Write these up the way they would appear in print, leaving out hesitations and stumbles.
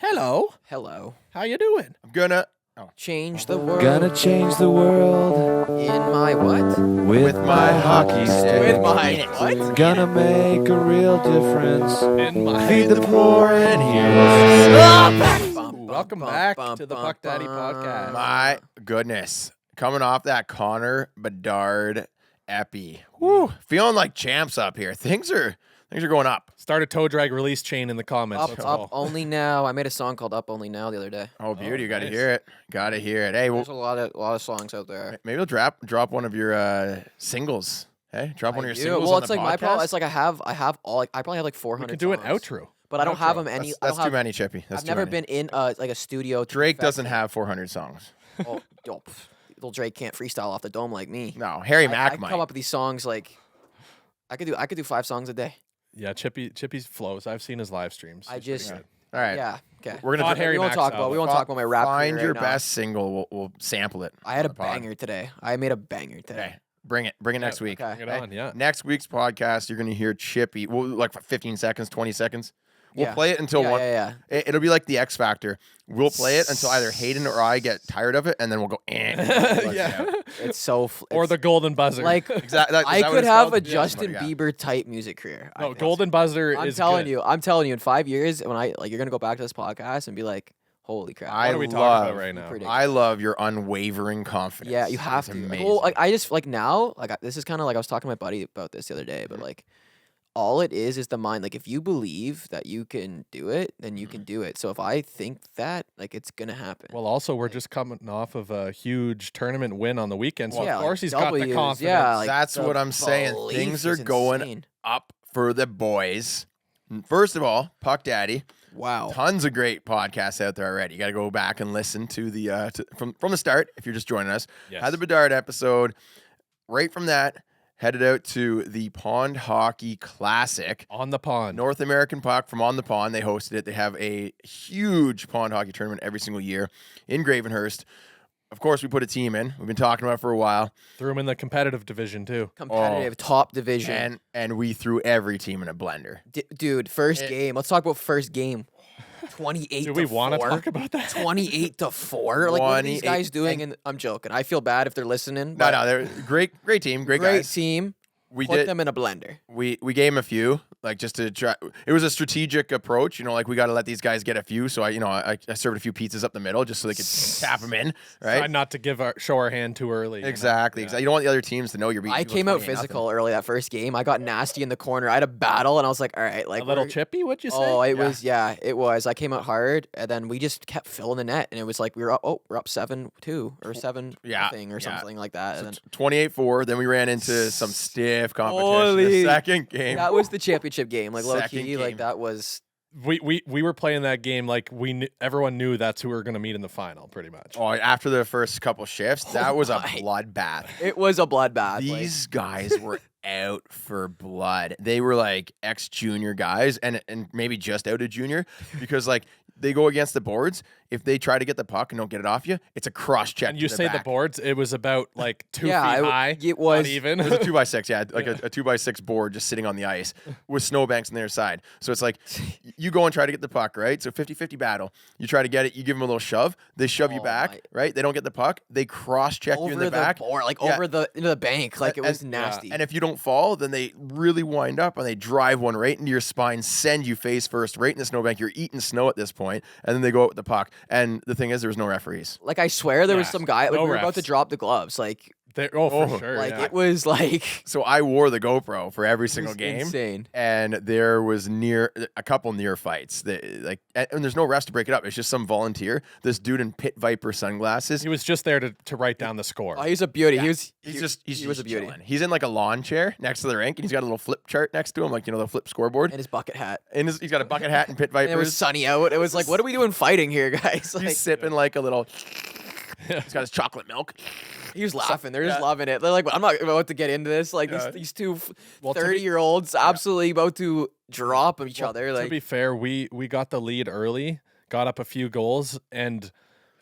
Hello. Hello. How you doing? I'm gonna Change the world. Gonna change the world In my what? with my hockey stick. With my what? Gonna make a real difference. In my Feed the poor and heroes. Welcome back to the Puck Daddy podcast. my goodness, coming off that Connor Bedard epi. Woo, feeling like champs up here. Things are going up. Start a toe drag release chain in the comments. Up, Let's up, go. only now. I made a song called "Up Only Now" the other day. Oh, beauty, you got to nice. hear it. Got to hear it. Hey, There's well, a lot of songs out there. maybe we'll drop one of your singles. Hey, drop one of your do. singles. Well, on it's the like my podcast? problem. It's like I have all. Like, I probably have like 400. We could do an songs, outro. but I don't have them any. That's, I that's don't too have, many, Chippy. That's I've too never many. been in like a studio. To Drake perfect doesn't it. have 400 songs. Oh, little Drake can't freestyle off the dome like me. No, Harry I Mack can might. come up with these songs like. I could do 5 songs a day. Yeah, Chippy's flows. I've seen his live streams. I He's pretty just- good. All right. Yeah. Okay. We're gonna Not dra- Harry we won't Mack's talk about. album. We won't talk about my rap. Find career your right now. best single. We'll sample it. I had a on the pod. banger today. I made a banger today. Okay, bring it next week. Okay. Bring it Okay. on, yeah. Next week's podcast, you're gonna hear Chippy. Well, like 15 seconds, 20 seconds. We'll Yeah. play it until Yeah, one. yeah. It'll be like the X Factor. We'll play it until either Hayden or I get tired of it, and then we'll go. Yeah. It's so. Or the golden buzzer. like Exactly. I could have a Justin Yeah. Bieber type music career. I no, think. golden buzzer I'm is telling good. you. I'm telling you. In 5 years, when you're gonna go back to this podcast and be like, "Holy crap!" I What are we talking love- about right now? Pretty- I love your unwavering confidence. Yeah, you have It's to. amazing. Well, like I just like now, like this is kind of like I was talking to my buddy about this the other day, but Mm-hmm. like all it is the mind. Like if you believe that you can do it, then you Mm-hmm. can do it. So if I think that, like it's gonna happen. Well, also, we're just coming off of a huge tournament win on the weekend, so yeah, of like course he's got the W's, confidence. Yeah, like That's the what I'm saying. belief Things are is going insane. up for the boys. First of all, Puck Daddy. Wow. Tons of great podcasts out there already. You got to go back and listen to the from the start if you're just joining us. Yes. Had the Bedard episode. Right from that, headed out to the Pond Hockey Classic. On the pond. North American Puck from On the Pond. They hosted it. They have a huge pond hockey tournament every single year in Gravenhurst. Of course, we put a team in. We've been talking about it for a while, Threw him in the competitive division, too. Competitive, top division. and we threw every team in a blender. Dude, first It- game. Let's talk about first game. 28 Do to we want to 4. talk about that? 28 to 4. Like what are these 28 guys doing? And I'm joking. I feel bad if they're listening. No, but no, they're great team, great great guys. team. We Put did. them in a blender. We gave him a few, like just to try. It was a strategic approach, like we got to let these guys get a few. So I served a few pizzas up the middle just so they could tap them in, right? Try not to show our hand too early. Exactly, exactly. You don't want the other teams to know you're beating. I people came out 28-0. physical early that first game. I got nasty in the corner. I had a battle, and I was like, all right, like A little we're- chippy, what'd you say? Oh, it was it was. I came out hard, and then we just kept filling the net, and it was like we're up 7-2 or 7 Yeah, nothing or yeah. something like that. And then 28-4. Then we ran into some stiff competition. Holy- The second game. that was the championship game. Like low Second key, like game. that was. We were playing that game like everyone knew that's who we were going to meet in the final, pretty much. Oh, after the first couple shifts, that was a my. bloodbath. It was a bloodbath. like- These guys were out for blood. They were like ex-junior guys and maybe just out of junior because like they go against the boards. If they try to get the puck and don't get it off you, it's a cross check. And you to say back. the boards, it was about like 2 Yeah, feet it- high. it was- not even. It was a 2x6, yeah, like a 2x6 board just sitting on the ice with snowbanks on their side. So it's like you go and try to get the puck, right? So 50-50 battle. You try to get it, you give them a little shove. They shove you Oh back, my- right? They don't get the puck. They cross check you over in the back. board, like Yeah. over into the bank. Like it And- was and- nasty. And if you don't fall, then they really wind up and they drive one right into your spine, send you face first right in the snowbank. You're eating snow at this point, and then they go out with the puck. And the thing is, there was no referees. like I swear there was Yeah, some guy. Like no we were about to refs. drop the gloves. Like For sure. like yeah. it was like So I wore the GoPro for every single was game. insane. And there was a couple near fights. And there's no refs to break it up. It's just some volunteer. This dude in Pit Viper sunglasses. He was just there to write down the score. Oh, he's a beauty. Yeah. He was. He was a beauty. chilling. He's in like a lawn chair next to the rink, and he's got a little flip chart next to him, like the flip scoreboard. And his bucket hat. And he's got a bucket hat and Pit And it was Vipers. sunny out. It was like, what are we doing fighting here, guys? Like, He's sipping like a little. He's got his chocolate milk. he was laughing. They're just yeah. loving it. They're like, I'm not about to get into this. Like Yeah. these two Well, to be- 30-year-olds absolutely about to drop each other. To Like be fair, we got the lead early, got up a few goals, and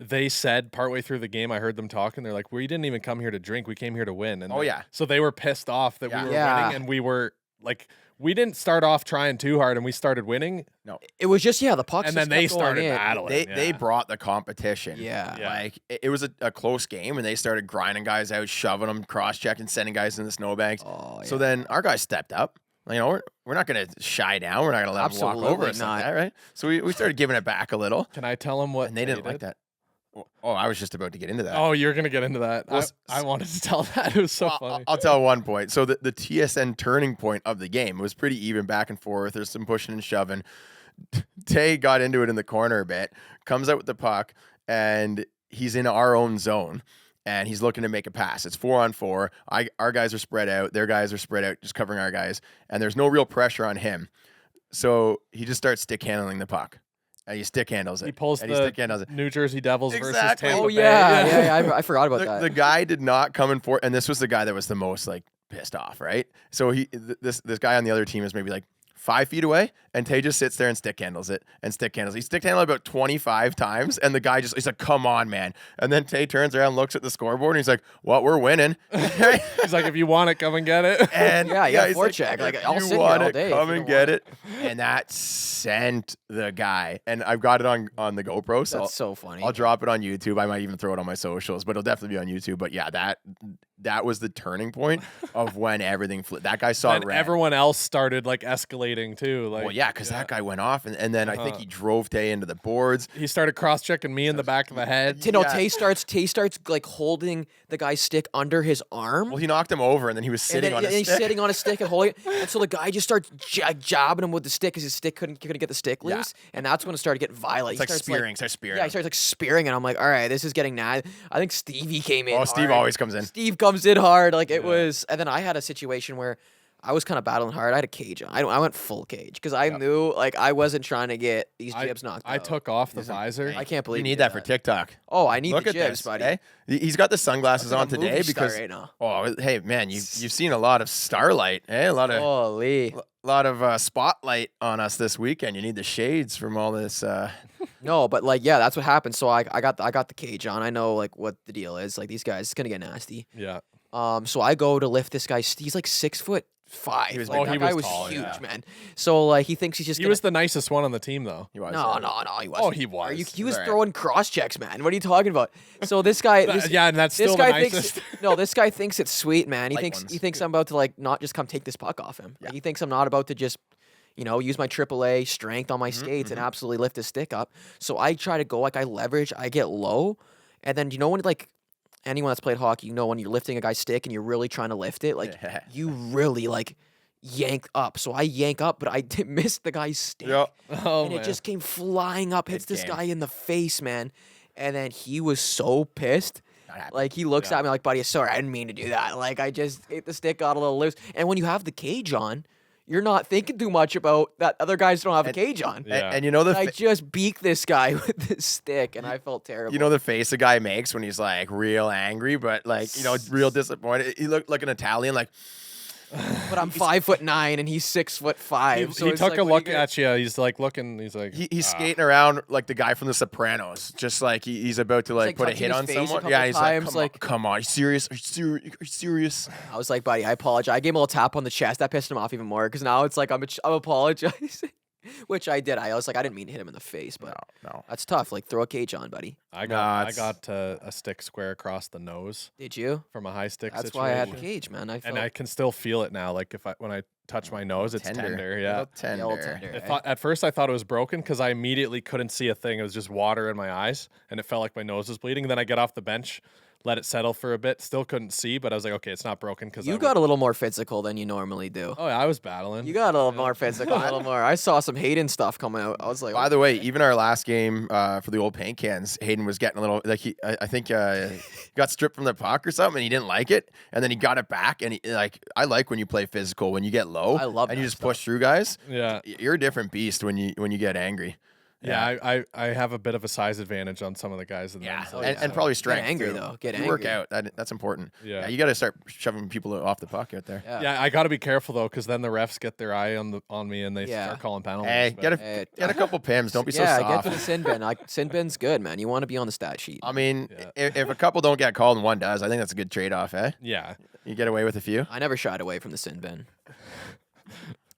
they said partway through the game, I heard them talking. They're like, "We didn't even come here to drink. We came here to win." And Oh, yeah. so they were pissed off that Yeah. we were Yeah. winning, and we were like, we didn't start off trying too hard, and we started winning, It was just the pucks and just then they kept going started in. battling. They brought the competition. Yeah. Yeah. Like it was a close game, and they started grinding guys out, shoving them, cross-checking, sending guys in the snowbanks. Oh, So yeah. then our guys stepped up. We're not gonna shy down. We're not gonna let them walk over Absolutely us not. like that, right? So we started giving it back a little, Can I tell them what and they didn't like did? that. Oh, I was just about to get into that. Oh, you're gonna get into that. Well, I wanted to tell that. It was so funny. I'll tell one point. So the TSN turning point of the game was pretty even back and forth. There's some pushing and shoving. Tay got into it in the corner a bit, comes out with the puck, and he's in our own zone, and he's looking to make a pass. It's 4-on-4. Our guys are spread out. Their guys are spread out, just covering our guys, and there's no real pressure on him. So he just starts stick handling the puck. And he stick handles it. He pulls and the stick handles it. New Jersey Devils versus Exactly. Tampa Oh Bay. yeah. I forgot about The that. guy did not come in for, and this was the guy that was the most like pissed off, right? So this guy on the other team is maybe like 5 feet away, and Tay just sits there and stick handles it and stick handles. He stick handled about 25 times, and the guy he's like, "Come on, man!" And then Tay turns around, looks at the scoreboard, and he's like, "Well, we're winning." He's like, if you want it, come and get it. And Yeah, you got he's forecheck. Like, I'll "You sit here want all it, day if Come you and don't get want it." And that sent the guy. And I've got it on the GoPro, so That's so funny. I'll drop it on YouTube. I might even throw it on my socials, but it'll definitely be on YouTube. But yeah, that was the turning point of when everything flipped. That guy saw And red. everyone else started like escalating too. Like, Well, yeah, because that guy went off, and then I think he drove Tay into the boards. he started cross checking me in the back of the head. You know, Yeah. Tay starts like holding the guy's stick under his arm. Well, he knocked him over, and then he was and sitting then on his he's stick. sitting on a stick and holding it. And so the guy just starts jabbing him with the stick because his stick couldn't get the stick Yeah. loose. And that's when it started getting violent. It's like He starts, spearing, starts spearing. Yeah, he starts like spearing, and I'm like, all right, this is getting mad. I think Stevie came in. Oh, Steve hard. always comes in. Steve comes in hard. Like it was, and then I had a situation where I was kind of battling hard. I had a cage on. I went full cage because I knew like I wasn't trying to get these jibs knocked I out. took off the visor. I can't believe You you need did that for TikTok. Oh, I need Look the at jibs, this, buddy. eh? He's got the sunglasses I'm on like a today movie star because right now. oh, hey man, you've seen a lot of starlight, eh? A lot of Holy. spotlight on us this weekend. You need the shades from all this. No, but like yeah, that's what happened. So I got the cage on. I know like what the deal is. Like these guys, it's gonna get nasty. Yeah. So I go to lift this guy. He's like 6'5". He was Like, big. that He guy was was tall, huge, yeah. man. So like he thinks he's just. He gonna, was the nicest one on the team though. He was, No, he wasn't. Oh, he was. He was Alright. throwing cross checks, man. What are you talking about? So this guy, Yeah, and that's this still the guy nicest. thinks no, this guy thinks it's sweet, man. He Light thinks ones. I'm about to like not just come take this puck off him. Like, he thinks I'm not about to just use my AAA strength on my skates and absolutely lift his stick up. So I try to go like I leverage, I get low, and then when like anyone that's played hockey, when you're lifting a guy's stick and you're really trying to lift it, like Yeah. you really like yank up. So I yank up, but I missed the guy's stick. Yep. Oh And man. it just came flying up, hits Good this game. guy in the face, man. And then he was so pissed. Not happy. Like he looks at me like, buddy, sorry, I didn't mean to do that. Like I just the stick got a little loose. And when you have the cage on, you're not thinking too much about that other guys don't have a cage on. Yeah. And you know the I just beaked this guy with this stick, and I felt terrible. you know the face a guy makes when he's like real angry, but like real disappointed. He looked like an Italian, like but I'm 5'9" and he's 6'5". he so he it's took like, a what are look you gonna- at you. He's like looking. He's like he's skating around like the guy from The Sopranos, just like he's about to like like, put a touching hit his on face a someone. couple Yeah, he's times, like, like- come on, are you serious? Are you serious? I was like, buddy, I apologize. I gave him a little tap on the chest. That pissed him off even more because now it's like I'm apologizing, which I did. I was like, I didn't mean to hit him in the face, but No. that's tough. Like throw a cage on, buddy. I Nah, got a stick square across the nose Did you? from a high stick That's situation. why I had the cage, man. I felt And I can still feel it now. Like when I touch my nose, it's tender. Yeah. Tender. yellow tender. I eh? thought, at first, I thought it was broken because I immediately couldn't see a thing. It was just water in my eyes, and it felt like my nose was bleeding. Then I get off the bench, let it settle for a bit. Still couldn't see, but I was like, okay, it's not broken because You got a little more physical than you normally do. Oh, yeah, I was battling. You got a little more physical, a little more. I saw some Hayden stuff coming out. I was like, By the way, even our last game for the old paint cans, Hayden was getting a little like I think got stripped from the puck or something, and he didn't like it, and then he got it back, and I like when you play physical when you get low. I love and you that just stuff. push through guys. Yeah. You're a different beast when you get angry. Yeah, I have a bit of a size advantage on some of the guys in the Yeah, men's league, and so- probably strength. angry, too. though. Get you work angry. out. That's important. Yeah. You got to start shoving people off the puck out there. Yeah, I got to be careful though, because then the refs get their eye on me and they Yeah. start calling penalties. Hey, but- get a couple pims. Don't be so yeah, soft. get to the sin bin. Sin bin's good, man. You want to be on the stat sheet. I mean, Yeah. if a couple don't get called and one does, I think that's a good trade off, eh? yeah. You get away with a few. I never shied away from the sin bin.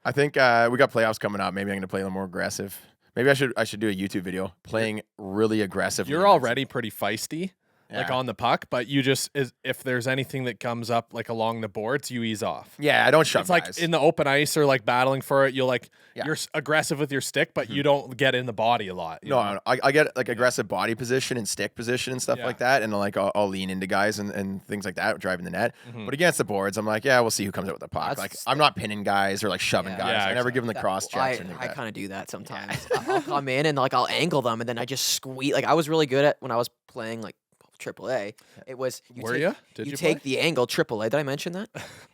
I think we got playoffs coming up. Maybe I'm going to play a little more aggressive. Maybe I should do a YouTube video playing really aggressive. You're already pretty feisty, like Yeah. on the puck, but you just if there's anything that comes up like along the boards, you ease off. Yeah, I don't shove It's like guys. in the open ice or like battling for it, you'll Yeah. you're aggressive with your stick, but you don't get in the body a lot. you know? No, I get like aggressive body position and stick position and stuff Yeah. like that, and like I'll lean into guys and things like that, driving the net. Mhm. But against the boards, I'm like, yeah, we'll see who comes out with the puck. That's Like the I'm not pinning guys or like shoving Yeah. guys. Yeah, I never give them the That- cross checks or anything I like that. kind of do that sometimes. I'll come in and like I'll angle them and then I just squeeze. Like I was really good at when I was playing like AAA. It was Were take, ya? Did you take play? the angle AAA. Did I mention that?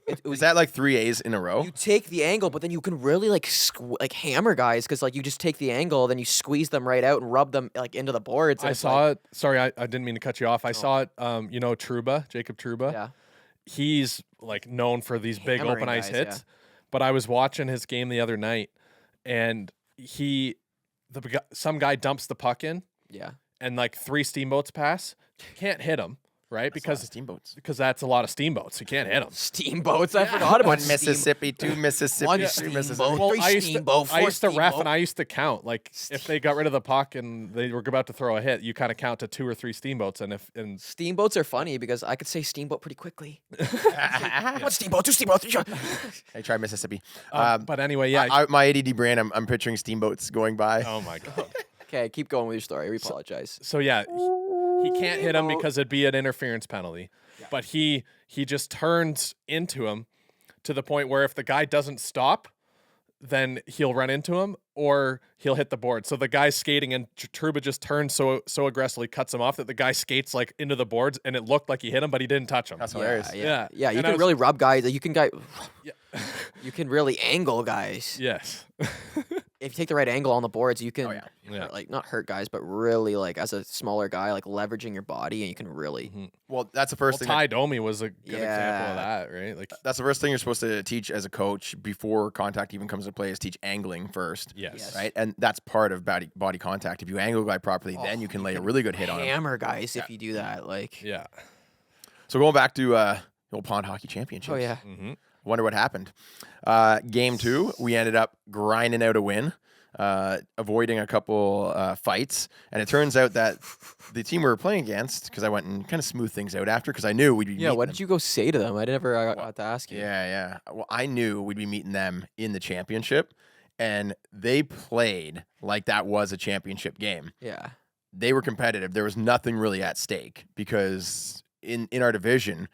It was Is that like 3 A's in a row? you take the angle, but then you can really like like hammer guys because like you just take the angle, then you squeeze them right out and rub them like into the boards. and I it's saw like, it. Sorry, I didn't mean to cut you off. I saw it. You know, Truba, Jacob Truba. Yeah. He's like known for these big Hammering open ice guys, hits. yeah. But I was watching his game the other night, and some guy dumps the puck in, Yeah. and like 3 steamboats pass. Can't hit him, right? Because Because steamboats. that's a lot of steamboats. You can't hit them. Steamboats. I forgot about One steam- Mississippi, 2 Mississippi, One 3 steamboat. Mississippi. Well, Three I used steamboat, to, I four used to ref steamboat. and I used to count. Like if they got rid of the puck and they were about to throw a hit, you kind of count to 2 or 3 steamboats. And Steamboats are funny because I could say steamboat pretty quickly. One steamboat, 2 steamboats, 3 shot. I try Mississippi. but anyway, yeah. My ADD brain, I'm picturing steamboats going by. Oh my god. Okay, keep going with your story. We apologize. So yeah, he can't hit him because it'd be an interference penalty. But he just turns into him to the point where if the guy doesn't stop, then he'll run into him or he'll hit the board. So the guy's skating and Truba just turns so aggressively, cuts him off that the guy skates like into the boards and it looked like he hit him, but he didn't touch him. That's hilarious. Yeah. Yeah. You And I can was- really rub guys. You can Yeah. you can really angle guys. Yes. If you take the right angle on the boards, you can Oh, yeah. Yeah. like not hurt guys, but really like as a smaller guy, like leveraging your body, and you can really. Mhm. Well, that's the Well, first thing. Ty Domi was a good example Yeah. of that, right? Like, That's the first thing you're supposed to teach as a coach before contact even comes into play is teach angling first. yes. Yes. Right, and that's part of body contact. If you angle a guy properly, then you can lay a really good hit on him. Hammer guys if you do that. Like Yeah. So going back to the old pond hockey championship. oh yeah. Mm-hmm. Wonder what happened. Game 2, we ended up grinding out a win, avoiding a couple fights, and it turns out that the team we were playing against, because I went and kind of smoothed things out after, because I knew we'd be Yeah. meeting What them. did you go say to them? I never got to ask you. Yeah, yeah. Well, I knew we'd be meeting them in the championship, and they played like that was a championship game. Yeah. They were competitive. There was nothing really at stake because in our division,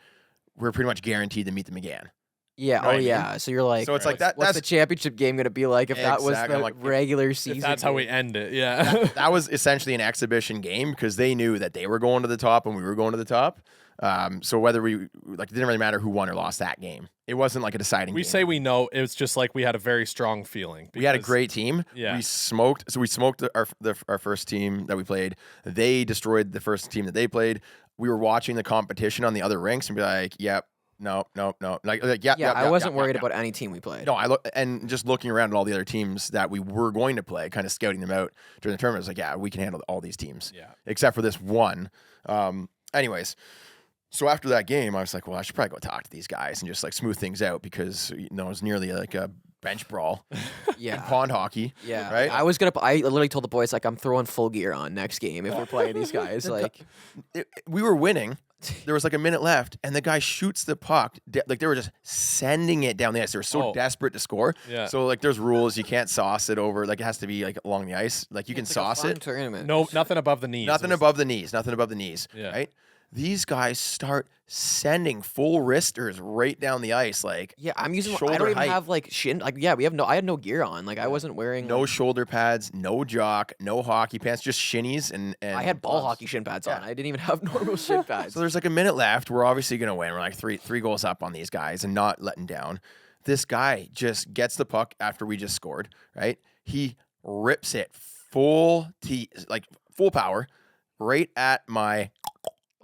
we're pretty much guaranteed to meet them again. Yeah. Know what Oh I mean? yeah. So you're like, So it's like that. what's the That's championship game gonna be like if that was Exactly. the I'm like, regular season? If that's how we game? end it. Yeah. that was essentially an exhibition game because they knew that they were going to the top and we were going to the top. So whether we like, it didn't really matter who won or lost that game. It wasn't like a deciding. we game. say we know. It was just like we had a very strong feeling. We had a because- great team. Yeah. We smoked. So we smoked our first team that we played. They destroyed the first team that they played. We were watching the competition on the other rinks and be like, "Yep, no." Like yeah. Yeah, I yep, wasn't yep, worried yep. about any team we played. No, I look and just looking around at all the other teams that we were going to play, kind of scouting them out during the tournament. I was like, yeah, we can handle all these teams, Yeah. except for this one. Anyways, so after that game, I was like, well, I should probably go talk to these guys and just like smooth things out because it was nearly like a bench brawl in Yeah. pond hockey. Yeah, right? I was gonna. I literally told the boys like I'm throwing full gear on next game if we're playing these guys. Like, We were winning. There was like a minute left, and the guy shoots the puck. Like they were just sending it down the ice. They were so Oh. desperate to score. Yeah. So like, there's rules. You can't sauce it over. Like it has to be like along the ice. Like you can it's like a sauce fun it. Tournament. No, nothing above the knees. Nothing It was- above the knees. Nothing above the knees. Yeah. Right. These guys start sending full wristers right down the ice. Like Yeah, I'm using. I Shoulder don't even height. have like shin. Like, yeah, we have no. I had no gear on. Like, I wasn't wearing. no like, shoulder pads, no jock, no hockey pants, just shinnies and. I had ball gloves. hockey shin pads on. Yeah. I didn't even have normal shin pads. So there's like a minute left. We're obviously gonna win. We're like three goals up on these guys and not letting down. This guy just gets the puck after we just scored. Right? He rips it full power, right at my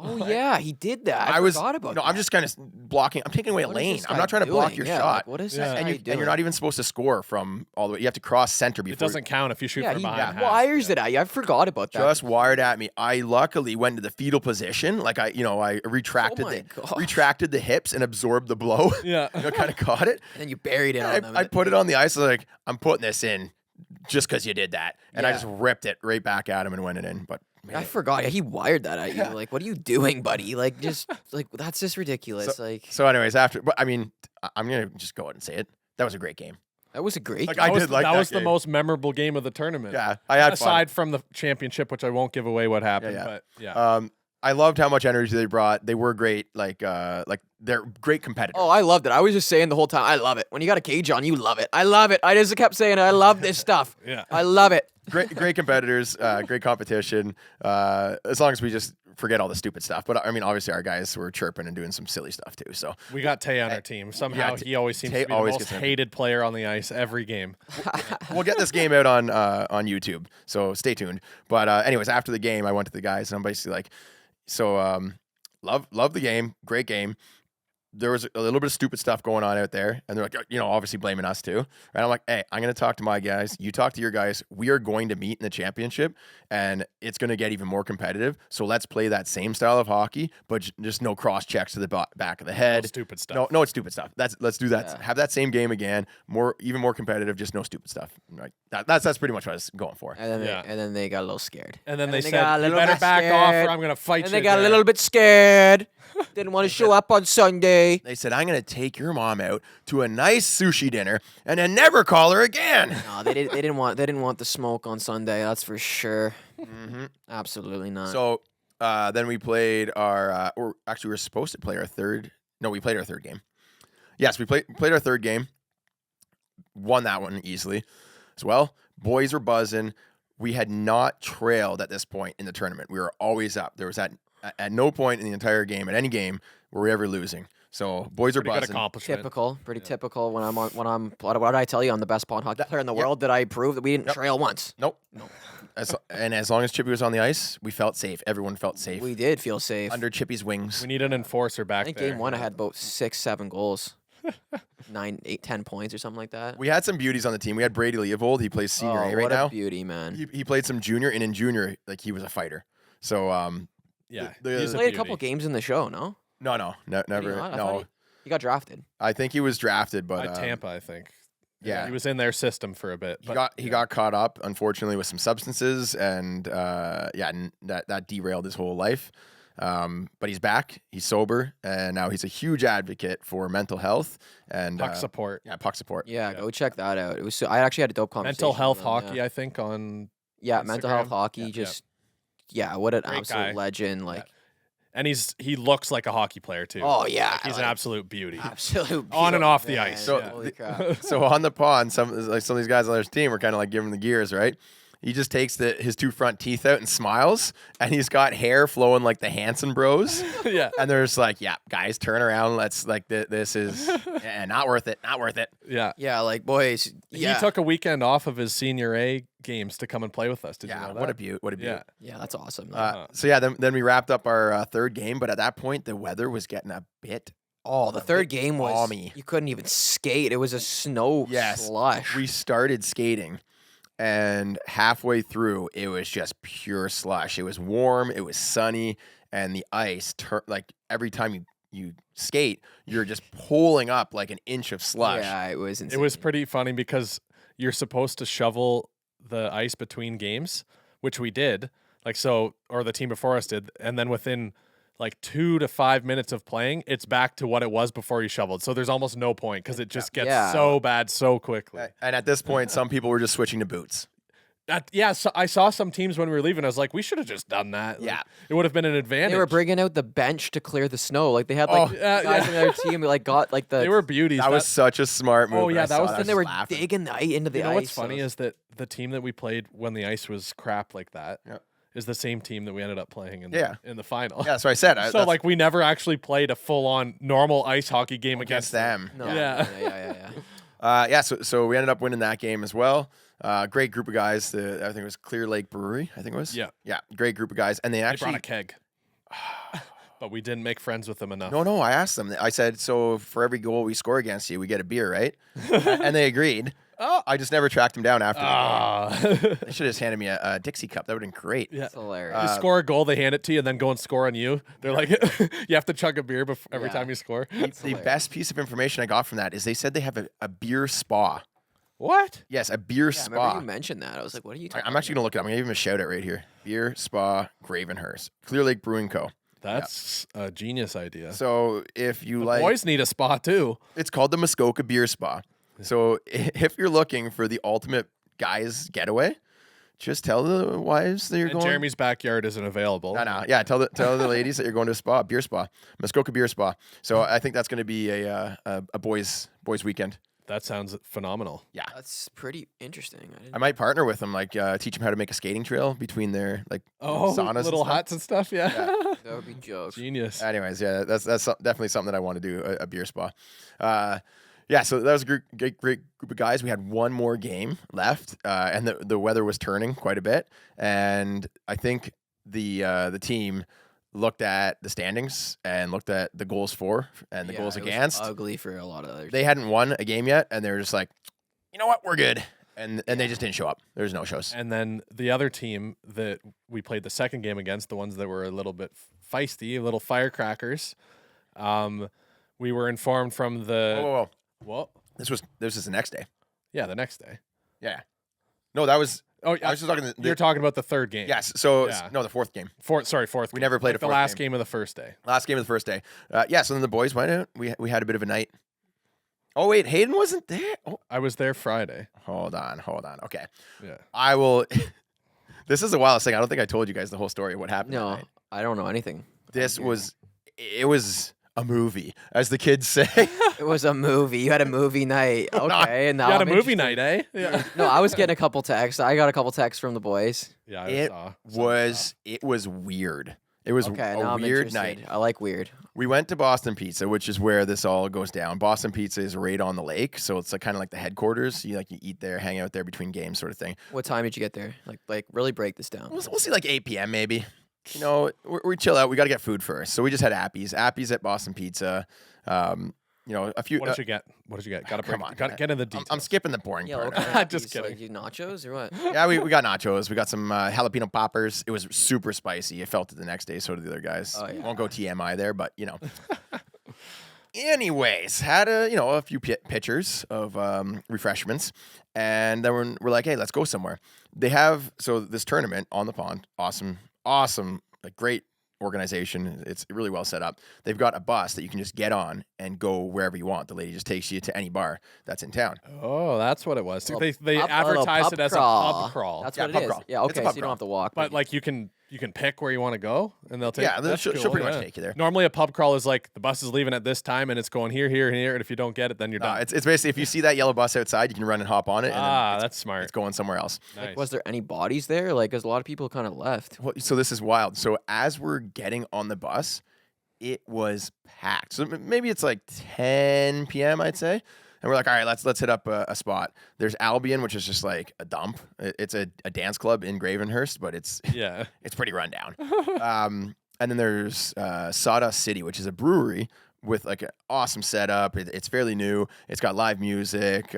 Oh yeah, he did that. I was forgot about no, that. I'm just kind of blocking. I'm taking away a What is lane. this I'm guy not trying to block doing? your Yeah, shot. like, what is this Yeah. guy and doing? you're not even supposed to score from all the way. You have to cross center before. It doesn't count if you shoot Yeah, from he behind. half. wires it at you. I forgot about that. just wired at me. I luckily went to the fetal position. Like I retracted Oh my gosh. retracted the hips and absorbed the blow. Yeah. Kind of caught it. And then you buried it on And them. I put it on the ice. I was like, I'm putting this in just because you did that. And I Yeah. just ripped it right back at him and went it in. But man, I forgot. Yeah, he wired that at you. Yeah. Like, what are you doing, buddy? Like, just like that's just ridiculous. Like, so anyways, but I mean, I'm gonna just go ahead and say it. That was a great game. that was a great. Like, game. I That was, did like that that was the game. most memorable game of the tournament. Yeah, I had fun. Aside from the championship, which I won't give away what happened. Yeah. But yeah. I loved how much energy they brought. They were great. Like they're great competitors. Oh, I loved it. I was just saying the whole time. I love it. When you got a cage on, you love it. I love it. I just kept saying, I love this stuff. Yeah. I love it. Great competitors. Great competition. As long as we just forget all the stupid stuff. But I mean, obviously, our guys were chirping and doing some silly stuff too. So We got Tay on our team. Somehow he always seems Tay to be the always most gets in. hated player on the ice every game. we'll get this game out on YouTube. So stay tuned. But anyways, after the game, I went to the guys and I'm basically like, love the game, great game. There was a little bit of stupid stuff going on out there, and they're like, obviously blaming us too. And I'm like, hey, I'm going to talk to my guys. You talk to your guys. We are going to meet in the championship, and it's going to get even more competitive. So let's play that same style of hockey, but just no cross checks to the back of the head. No stupid stuff. No, it's stupid stuff. Let's do that. Yeah. Have that same game again. Even more competitive. Just no stupid stuff. Like that's pretty much what I was going for. And then, Yeah. and then they got a little scared. And then they got said, a you little better bit back off or scared. I'm going to fight And you. they got a there." little bit scared. Didn't want to show up on Sunday. They said, I'm going to take your mom out to a nice sushi dinner and then never call her again. No, they didn't want the smoke on Sunday. That's for sure. Absolutely not. So then we played or actually we were supposed to play our third. No, we played our third game. Yes, we played our third game. Won that one easily as well. Boys were buzzing. We had not trailed at this point in the tournament. We were always up. There was at no point in the entire game, at any game, were we ever losing. So boys are Pretty good buzzing. accomplishment. Typical, pretty typical. When what did I tell you? I'm the best pawn hockey player in the world. Did I prove that we didn't trail once? Nope. As long as Chippy was on the ice, we felt safe. Everyone felt safe We did feel safe. under Chippy's wings. We need an enforcer I back think there. game one I had about 6-7 goals, 9, 8, 10 points or something like that. We had some beauties on the team. We had Brady Leopold. He plays senior A right what now. a beauty, man. He played some junior, and in junior, like he was a fighter. So Yeah. The- he's Played a beauty. couple games in the show, no? never. not? I thought No, He got drafted. I think he was drafted, but By Tampa, I think. yeah. He was in their system for a bit. But he got caught up, unfortunately, with some substances, and that derailed his whole life. But he's back. He's sober, and now he's a huge advocate for mental health and puck support. Yeah, puck support. Yeah, go check that out. It was. I actually had a dope conversation. Mental health with him, hockey, yeah. I think, on Yeah, mental health Instagram. hockey. Yeah, Just yeah, what an Great absolute guy. legend. Like, and he looks like a hockey player too. oh yeah, Like, he's an like, absolute beauty. absolute On and beauty, off the man. ice. So- Holy crap. So on the pond, some of these guys on their team were kind of like giving the gears, right? He just takes his two front teeth out and smiles, and he's got hair flowing like the Hanson Bros. Yeah. And there's like, yeah, guys, turn around. Let's like this is not worth it. Not worth it. Yeah. Yeah, like boys. Yeah, He took a weekend off of his senior A games to come and play with us. Did you Yeah, know that? what a beaut. What a beaut. Yeah. yeah, that's awesome. So yeah, then we wrapped up our third game, but at that point the weather was getting a bit. oh, the third game was balmy. you couldn't even skate. It was a snow Yes, slush. we started skating, and halfway through it was just pure slush. It was warm, it was sunny, and the ice like every time you skate, you're just pulling up like an inch of slush. Yeah, it was insane. It was pretty funny because you're supposed to shovel the ice between games, which we did. Or the team before us did, and then within like 2 to 5 minutes of playing, it's back to what it was before you shoveled. So there's almost no point because it just gets Yeah. so bad so quickly. And at this point, some people were just switching to boots. So I saw some teams when we were leaving. I was like, we should have just done that. Like, Yeah. it would have been an advantage. They were bringing out the bench to clear the snow. Like they had like yeah, guys yeah. in their team who like got like the. They were beauties. That was such a smart move. Oh, when yeah, I that saw was- I and and they were laughing. digging the ice into the You know ice. what's so funny it's- is that the team that we played when the ice was crap like that is Yeah. the same team that we ended up playing in Yeah. in the final. Yeah, so I said. So like we never actually played a full on normal ice hockey game against against them. No, Yeah. yeah. So we ended up winning that game as well. Great group of guys. I think it was Clear Lake Brewery. I think it was. Yeah. Yeah. Great group of guys, and they They actually. brought a keg. But we didn't make friends with them enough. No, I asked them. I said, so for every goal we score against you, we get a beer, right? And they agreed. Oh. I just never tracked them down after the game. Ah. They should have just handed me a Dixie cup. That would have been great. Yeah. It's hilarious. You score a goal, they hand it to you, and then go and score on you. They're like, you have to chug a beer every Yeah. time you score. The best piece of information I got from that is they said they have a beer spa. What? Yes, a beer I remember spa. you mentioned that. I was like, what are you talking I'm actually about? going to look it up. I'm going to give him a shout out right here. Beer Spa Gravenhurst. Clear Lake Brewing Co. That's a genius idea. So if you The like, boys need a spa too. it's called the Muskoka Beer Spa. So if you're looking for the ultimate guys getaway, just tell the wives that you're And going. Jeremy's backyard isn't available. No. Yeah, tell the ladies that you're going to a spa, beer spa, Muskoka Beer Spa. So I think that's going to be a boys weekend. That sounds phenomenal. Yeah, That's pretty interesting. I didn't I might partner with them, like teach them how to make a skating trail between their like Oh, saunas, little and stuff. huts and stuff. Yeah. that would be jokes. Genius. Anyways, yeah, that's definitely something that I want to do, a beer spa. Yeah, so that was a great group of guys. We had one more game left, and the weather was turning quite a bit. And I think the team looked at the standings and looked at the goals for and the Yeah, goals it was against. ugly for a lot of others. They hadn't won a game yet, and they were just like, you know what, we're good. And they just didn't show up. There's no shows. And then the other team that we played the second game against, the ones that were a little bit feisty, little firecrackers, we were informed from the Whoa. well, This was the next day. yeah, the next day. Yeah. No, that was. Oh, I was just talking. you're talking about the third game. Yes. So Yeah. no, the fourth game. Fourth We game. never played Like a the fourth last game. game of the first day. Last game of the first day. Yeah. So then the boys went out. We had a bit of a night. Oh wait, Hayden wasn't there. Oh, I was there Friday. hold on. Okay. Yeah. I will. This is the wildest thing. I don't think I told you guys the whole story of what happened. that no, night. I don't know anything. This was. It was a movie, as the kids say. It was a movie. You had a movie night. Okay, and now You had a I'm movie interested. night, eh? Yeah. No, I was getting a couple texts. I got a couple texts from the boys. Yeah, I It saw. was weird. It was Okay, a now I'm weird interested. night. I like weird. We went to Boston Pizza, which is where this all goes down. Boston Pizza is right on the lake, so it's like kind of like the headquarters. You eat there, hang out there between games, sort of thing. What time did you get there? Like really break this down. We'll see like 8 p.m. maybe. You know, we chill out. We got to get food first, so we just had Appy's. Appy's at Boston Pizza. You know, a few. What did you get? What did you get? Got to come on, Got to get in the details. I'm skipping the boring Yeah, part. what kind of Just Applebee's? Like, kidding. nachos or what? Yeah, we got nachos. We got some jalapeno poppers. It was super spicy. I felt it the next day. So did the other guys. Oh, yeah. Won't go TMI there, but you know. Anyways, had a few pitchers of refreshments, and then we're like, hey, let's go somewhere. They have this tournament on the pond. Awesome, like great organization. It's really well set up. They've got a bus that you can just get on and go wherever you want. The lady just takes you to any bar that's in town. Oh, that's what it was. Little They a little advertised it pub as a pub crawl. That's Yeah, what pub it is. crawl. Yeah, It's a okay, pub so you crawl. don't have to walk. But like you can pick where you want to go, and they'll take. Yeah, that's she'll cool, pretty much yeah. take you there. Normally, a pub crawl is like the bus is leaving at this time, and it's going here, here, and here, and if you don't get it, then you're done. It's basically if you see that yellow bus outside, you can run and hop on it, and then That's smart. it's going somewhere else. Nice. was there any bodies there? Like, because a lot of people kind of left. Well, so this is wild. So as we're getting on the bus, it was packed. So maybe it's like 10 p.m. I'd say, and we're like, all right, let's hit up a spot. There's Albion, which is just like a dump. It's a dance club in Gravenhurst, but it's Yeah. it's pretty rundown. And then there's Sawdust City, which is a brewery with like an awesome setup. It's fairly new. It's got live music,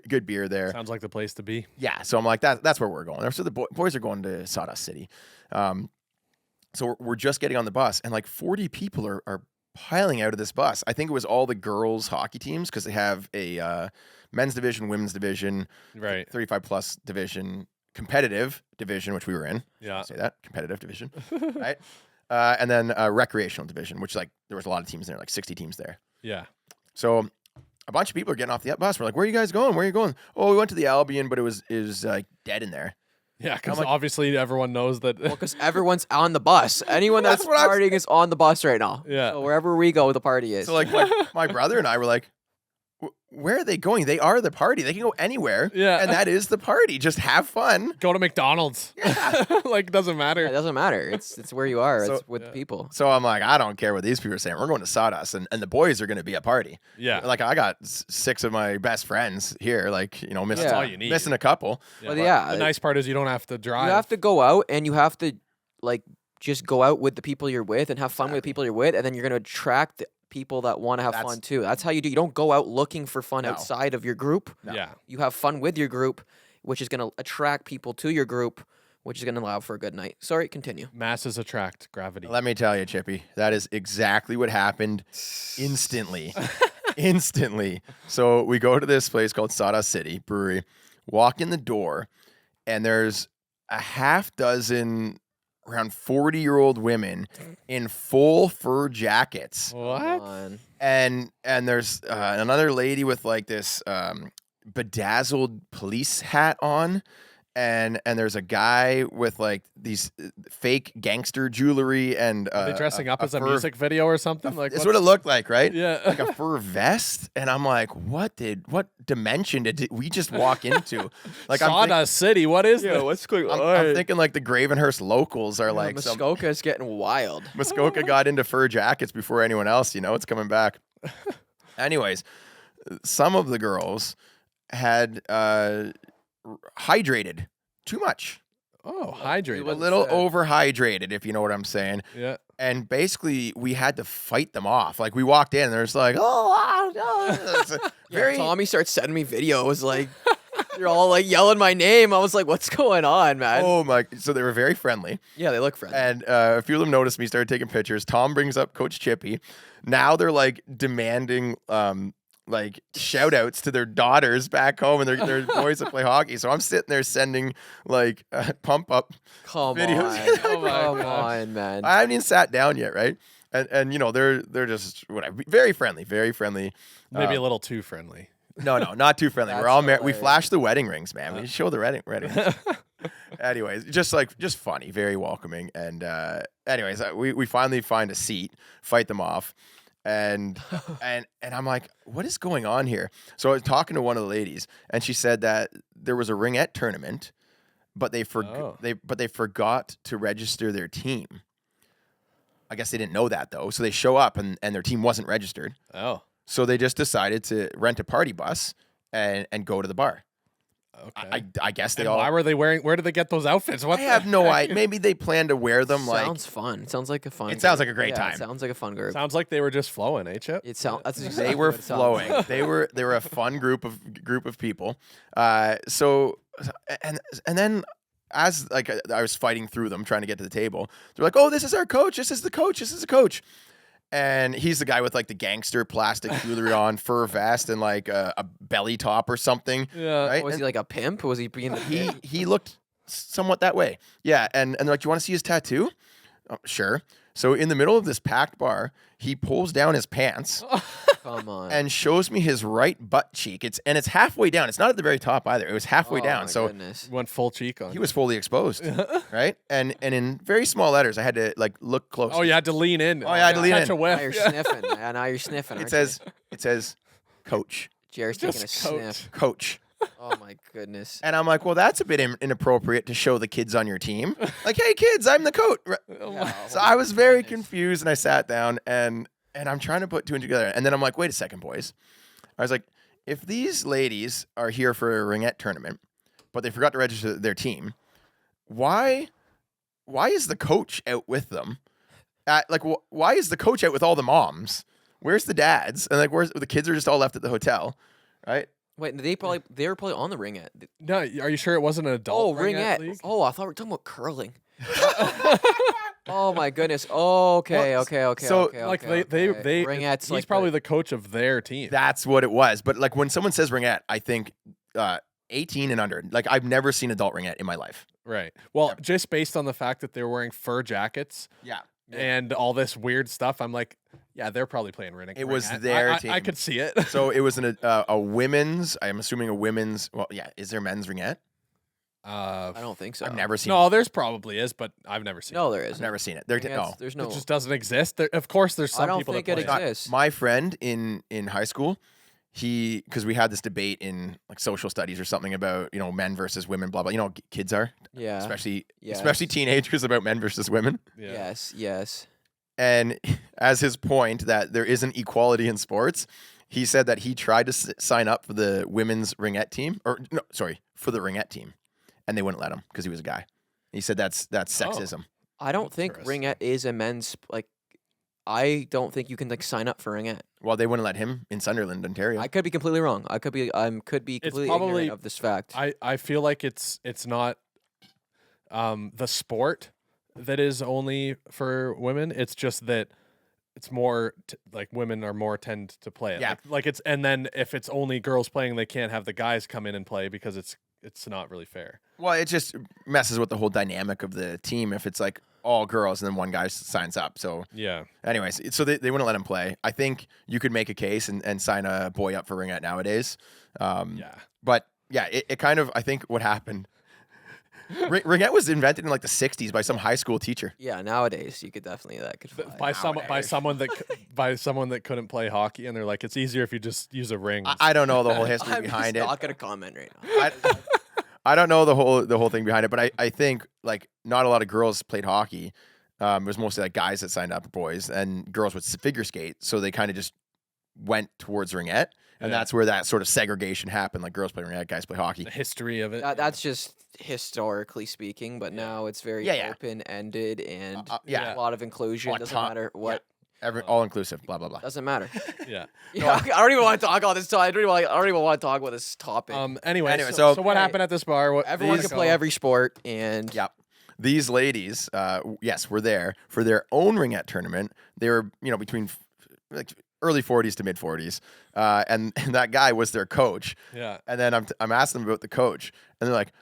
good beer there. Sounds like the place to be. Yeah, so I'm like, that's where we're going. So the boys are going to Sawdust City. So we're just getting on the bus, and like 40 people are piling out of this bus. I think it was all the girls' hockey teams because they have a men's division, women's division, Right. 35 plus division, competitive division, which we were in. Yeah. Say that competitive division, right? And then recreational division, which like there was a lot of teams there, like 60 teams there. Yeah. So a bunch of people are getting off the bus. We're like, where are you guys going? Where are you going? Oh, we went to the Albion, but it was like dead in there. Yeah, because like- obviously everyone knows that. Well, because everyone's on the bus. Anyone That's that's what I'm partying is on the bus right now. Yeah. So wherever we go, the party is. So like my brother and I were like, where are they going? They are the party. They can go anywhere. Yeah. And that is the party. Just have fun. Go to McDonald's. Like, doesn't matter. Yeah, it doesn't matter. It's where you are. So- It's with the people. So I'm like, I don't care what these people are saying. We're going to Sawdust, and the boys are going to be a party. Yeah. Like I got 6 of my best friends here. Like missing, That's all you need. missing a couple. Well, yeah, The nice part is you don't have to drive. You have to go out and you have to like just go out with the people you're with and have fun with the people you're with, and then you're gonna attract people that want to have fun too. That's how you do. You don't go out looking for fun outside of your group. No. Yeah. You have fun with your group, which is gonna attract people to your group, which is gonna allow for a good night. Sorry, continue. Masses attract gravity. Let me tell you, Chippy, that is exactly what happened instantly. Instantly. So we go to this place called Sawdust City Brewery, walk in the door, and there's a half dozen around 40-year-old women in full fur jackets. Come What? on. And there's another lady with like this bedazzled police hat on. And there's a guy with like these fake gangster jewelry and Are they dressing up as a fur- music video or something? Like That's what it looked like, right? Yeah. Like a fur vest. And I'm like, what dimension did we just walk into? Like Sawdust City. What is Yeah, this? what's going I'm thinking like the Gravenhurst locals are like some Muskoka's getting wild. Muskoka got into fur jackets before anyone else, it's coming back. Anyways, some of the girls had hydrated too much. Oh, hydrated. A little overhydrated, if you know what I'm saying. Yeah. And basically, we had to fight them off. Like, we walked in, and there's like, it's a very. Tommy starts sending me videos like you're all like yelling my name. I was like, what's going on, man? Oh my! So they were very friendly, Yeah, they look friendly. and a few of them noticed me, started taking pictures. Tom brings up Coach Chippy. Now they're like demanding like shout outs to their daughters back home and their boys that play hockey. So I'm sitting there sending like pump up Come videos. on. Oh my Come gosh. on, man. I haven't even sat down yet, right? And they're just whatever, very friendly. Maybe a little too friendly. No, not too friendly. We're That's all married. We hilarious. flashed the wedding rings, man. We show the wedding rings. Anyways, just funny, very welcoming. And anyways, we finally find a seat, fight them off. And I'm like, what is going on here? So I was talking to one of the ladies, and she said that there was a ringette tournament, but they forgot to register their team. I guess they didn't know that though. So they show up and their team wasn't registered. Oh. So they just decided to rent a party bus and go to the bar. Okay. I guess they And all. why were they wearing? Where did they get those outfits? What? I have no idea. Maybe they plan to wear them Sounds fun. It sounds like a fun. It sounds group. like a great Yeah, time. It sounds like a fun group. Sounds like they were just flowing, eh, Chip? It sounds. That's they exactly were what it sounds flowing. like. They were a fun group of people. So and then as like I was fighting through them trying to get to the table, they're like, "Oh, this is our coach. This is the coach. This is the coach." And he's the guy with like the gangster plastic jewelry on, fur vest, and like a belly top or something. Yeah. Right? Was he like a pimp? Was he being the pimp? He looked somewhat that way. Yeah, and they're like, "You want to see his tattoo?" Oh, sure. So in the middle of this packed bar, he pulls down his pants Come on. and shows me his right butt cheek. It's halfway down. It's not at the very top either. It was halfway Oh, down. my So goodness. Went full cheek on. he was fully exposed, right? And in very small letters, I had to like look close. Oh, you had to lean in. Oh, yeah, I had to lean catch in. a Now whiff. you're Yeah. sniffing. Yeah, now you're sniffing. It aren't says coach, you? Jared's taking a Just coach. sniff. coach. Oh my goodness. And I'm like, well, that's a bit inappropriate to show the kids on your team. Like, hey, kids, I'm the coach. Yeah, So I was very confused, and I sat down, and I'm trying to put two and two together. And then I'm like, wait a second, boys. I was like, if these ladies are here for a ringette tournament, but they forgot to register their team, why is the coach out with them? Why is the coach out with all the moms? Where's the dads? And like, where's the kids are just all left at the hotel, right? Wait, they were probably on the ringette. No, are you sure it wasn't an Oh, adult ringette ringette. league? Oh, I thought we were talking about curling. Oh my goodness. Okay, Well, okay, okay. so, okay, Like okay, they okay. Ringette's he's like probably the coach of their team. That's what it was. But like when someone says ringette, I think 18 and under. Like I've never seen adult ringette in my life. Right. Well, just based on the fact that they were wearing fur jackets Yeah. and all this weird stuff, I'm like, yeah, they're probably playing ringette. It was ringette. their I team. could see it. So it was a women's. I'm assuming a women's. Well, yeah. Is there men's ringette? I don't think so. I've never seen. no, there's probably is, but I've never seen. No, there I've isn't. never seen it. There, Ringette's- no. There's it. no. It just doesn't exist. There, of course, there's some I don't people think that it play. exists. My friend in high school, because we had this debate in like social studies or something about men versus women, blah blah. You know, how kids are, Yeah. especially Yes. teenagers, about men versus women. Yeah. Yes. Yes. And as his point that there isn't equality in sports, he said that he tried to sign up for the women's ringette team, for the ringette team, and they wouldn't let him because he was a guy. He said that's sexism. I don't think Interesting. ringette is a men's like. I don't think you can like sign up for ringette. Well, they wouldn't let him in Sunderland, Ontario. I could be completely wrong. I could be completely probably- ignorant of this fact. I feel like it's not the sport that is only for women. It's just that it's more like women are more tend to play it. Yeah. Like it's, and then if it's only girls playing, they can't have the guys come in and play because it's not really fair. Well, it just messes with the whole dynamic of the team if it's like all girls and then one guy signs up. So, Yeah. anyways, so they wouldn't let him play. I think you could make a case and sign a boy up for ringette nowadays. Yeah. But yeah, it kind of, I think what happened, ringette was invented in like the 60s by some high school teacher. Yeah, nowadays you could definitely that could fly. By someone that couldn't play hockey, and they're like, it's easier if you just use a ring. I don't know the whole history I'm behind just it. not gonna comment right now. I don't know the whole thing behind it, but I think like not a lot of girls played hockey. It was mostly like guys that signed up, boys, and girls would figure skate. So they kind of just went towards ringette, and Yeah. that's where that sort of segregation happened. Like girls play ringette, guys play hockey. The history of it. That's just historically speaking, but now it's very Yeah. open-ended and Yeah. a lot of inclusion. Doesn't matter what. All inclusive, blah blah blah. Doesn't matter. Yeah. Yeah, I don't even want to talk about this. I don't even want to talk about this topic. Anyway, so- so what happened at this bar? What, Everyone can play every sport, and Yep. These ladies, yes, were there for their own ringette tournament. They were, between like early 40s to mid 40s, and that guy was their coach. Yeah. And then I'm asking them about the coach, and they're like,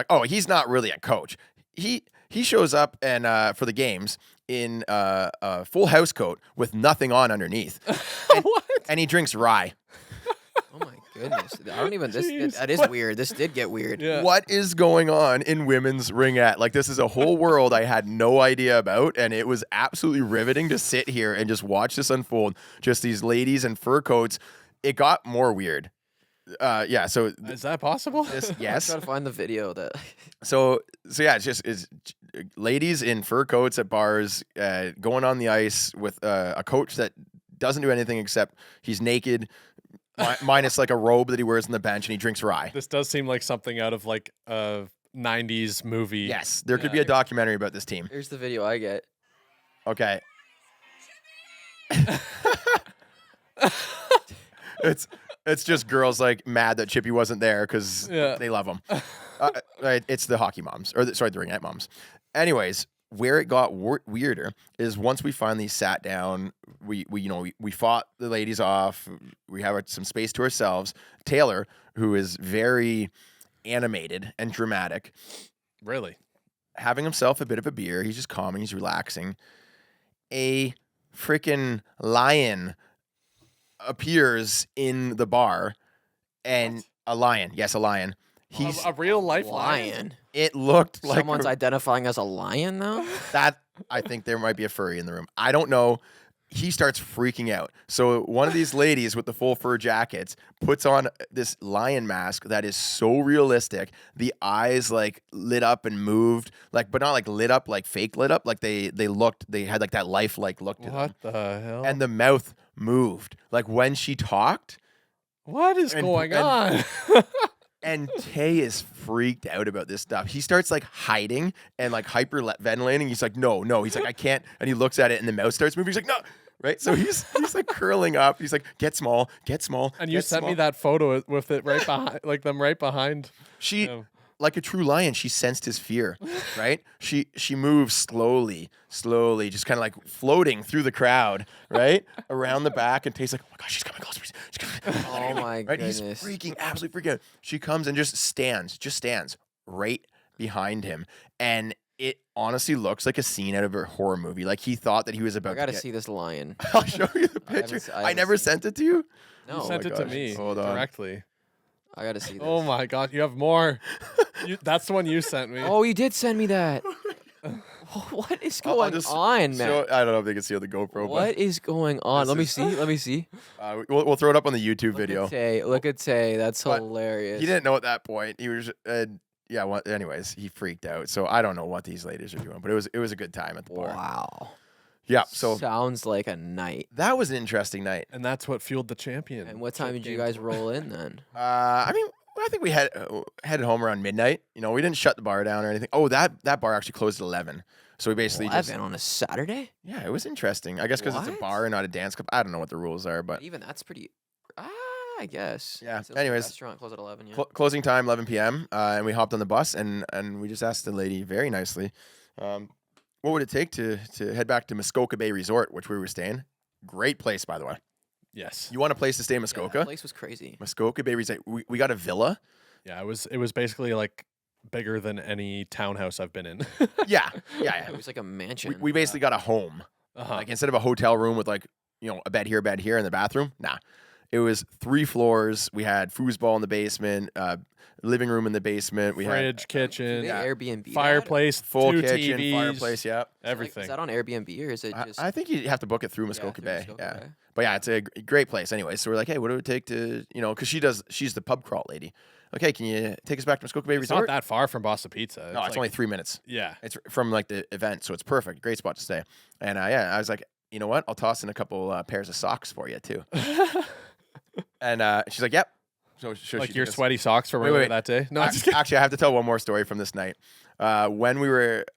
oh, he's not really a coach. He shows up and for the games in a full house coat with nothing on underneath, What? and he drinks rye. oh my goodness, I don't even. Jeez. That is weird. This did get weird. Yeah. What is going on in women's ringette? Like, this is a whole world I had no idea about, and it was absolutely riveting to sit here and just watch this unfold. Just these ladies in fur coats. It got more weird. Yeah. So Is that possible? yes. Try to find the video that. So yeah, it's ladies in fur coats at bars going on the ice with a coach that doesn't do anything except he's naked, minus like a robe that he wears on the bench, and he drinks rye. This does seem like something out of like a 90s movie. Yes, there could be a documentary about this team. Here's the video I get. Okay. It's just girls like mad that Chippy wasn't there because Yeah. they love him. It's the hockey moms, or the ringette moms. Anyways, where it got weirder is once we finally sat down, we fought the ladies off. We have some space to ourselves. Taylor, who is very animated and dramatic, Really? having himself a bit of a beer. He's just calming. He's relaxing. A freaking lion appears in the bar, and a lion. Yes, a lion. He's A real life Lion. It looked like Someone's identifying as a lion now. that. I think there might be a furry in the room. I don't know. He starts freaking out. So one of these ladies with the full fur jackets puts on this lion mask that is so realistic. The eyes like lit up and moved, like, but not like lit up, like fake lit up. Like they had like that lifelike look to them. What the hell? And the mouth moved. Like when she talked, what is going on? and Tay is freaked out about this stuff. He starts like hiding and like hyperventilating. He's like, no. He's like, I can't. And he looks at it and the mouth starts moving. He's like, no. Right. So he's like curling up. He's like, get small. And you sent me that photo with it right behind, like them right behind. She, Yeah. like a true lion, she sensed his fear, right? She moves slowly, just kind of like floating through the crowd, right? Around the back, and Tay's like, oh my gosh, she's coming close. She's coming. Oh my Right? He's goodness. absolutely freaking out. She comes and just stands right behind him. And it honestly looks like a scene out of a horror movie. Like he thought that he was about I gotta to get... see this lion. I'll show you the I haven't picture. s- I I haven't never seen sent it to you. No, You sent my it to gosh. me Hold on. directly. I gotta see this. Oh my god, you have more. That's the one you sent me. Oh, you did send me that. What is I'll going just on, man? I don't know if they can see on the GoPro, What is going on? Let me see. Let me see. but we'll throw it up on the YouTube video. Look at Tay. That's But hilarious. He didn't know at that point. He was, yeah. Well, anyways, he freaked out. So I don't know what these ladies are doing, but it was a good time at the bar. Wow. Yeah. So Sounds like a night. that was an interesting night. And that's what fueled the champion. And what time did you guys roll in then? I mean, I think we headed home around midnight. You know, we didn't shut the bar down or anything. Oh, that bar actually closed at 11. So we basically 11 on a Saturday? yeah, it was interesting. I guess because it's a What? bar and not a dance club. I don't know what the rules are, but Even that's pretty. I guess. Yeah, It's a anyways. restaurant close at 11. Yeah. closing time 11 p.m. And we hopped on the bus and we just asked the lady very nicely, what would it take to head back to Muskoka Bay Resort, which we were staying. Great place, by the way. Yes. You want a place to stay in Yeah, that Muskoka? place was crazy. Muskoka Bay Resort. We got a villa. Yeah, it was basically like bigger than any townhouse I've been in. Yeah. It was like a mansion. We basically got a home. Uh-huh. Like instead of a hotel room with like, you know, a bed here, in the bathroom. Nah. It was 3 floors. We had foosball in the basement, living room in the basement. We Fridge, Do kitchen, they Airbnb that? fireplace, full 2 kitchen, TVs, fireplace. Yeah. everything. Is that on Airbnb or is it just? I think you have to book it through yeah, Muskoka through Bay. Muskoka Yeah. Bay? But yeah, it's a great place anyway. So we're like, hey, what do it take to, you know, because she's the pub crawl lady. Okay, can you take us back to Muskoka Bay It's not Resort? that far from Boston Pizza. No, it's like, only 3 minutes. yeah. It's from like the event, so it's perfect. Great spot to stay. And I was like, you know what? I'll toss in a couple pairs of socks for you too. And she's like, yep. So Like she your took us- sweaty socks from Wait, earlier wait. that day. No, I'm just kidding. Actually, I have to tell one more story from this night. When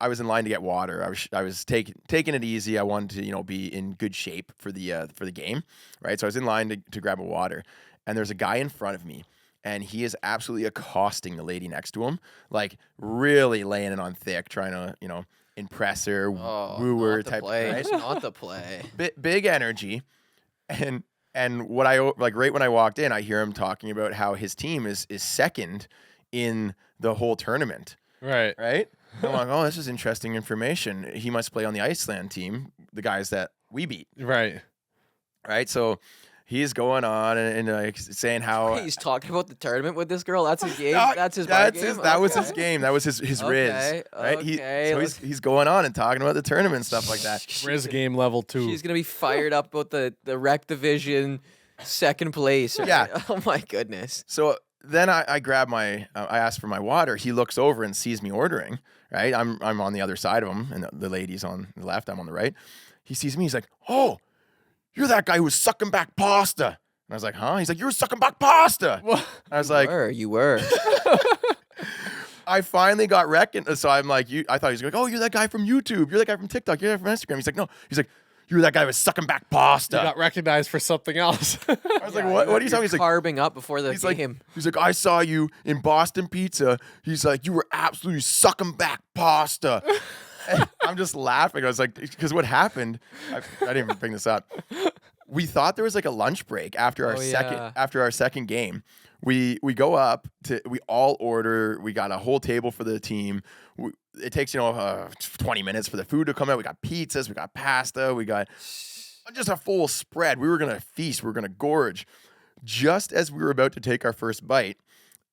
I was in line to get water. I was taking it easy. I wanted to, you know, be in good shape for the game, right? So I was in line to grab a water, and there's a guy in front of me, and he is absolutely accosting the lady next to him, like really laying it on thick, trying to, you know, impress her, Oh, woo her not the type. play. Right? Not the play. Big energy, and what I like right when I walked in, I hear him talking about how his team is second in the whole tournament. Right. Right? I'm like, oh, this is interesting information. He must play on the Iceland team, the guys that we beat, Right. right? So he's going on and like saying how He's talking about the tournament with this girl. That's his game. No, That's his bar that game? was his Okay. game. That was his Okay, riz, right? okay, So let's- he's going on and talking about the tournament and stuff like that. Riz game level 2. She's gonna be fired up about the rec division, second place. Right? Yeah. Oh my goodness. So then I grab I ask for my water. He looks over and sees me ordering. Right, I'm on the other side of him, and the lady's on the left. I'm on the right. He sees me. He's like, "Oh, you're that guy who was sucking back pasta." And I was like, "Huh?" He's like, "You're sucking back pasta." I was like, You were. I finally got reckoned. So I'm like, I thought he was like, "Oh, you're that guy from YouTube. You're that guy from TikTok. You're that guy from Instagram." He's like, "No." He's like, "You're that guy who was sucking back pasta." You got recognized for something else. I was like, "What? What are you talking?" He's like, Carbing up before the He's like, game. I saw you in Boston Pizza. He's like, you were absolutely sucking back pasta. And I'm just laughing. I was like, because what happened? I didn't even bring this up. We thought there was like a lunch break after our second game. We go up to, we all order. We got a whole table for the team. It takes 20 minutes for the food to come out. We got pizzas, we got pasta, we got just a full spread. We were gonna feast. We were gonna gorge. Just as we were about to take our first bite,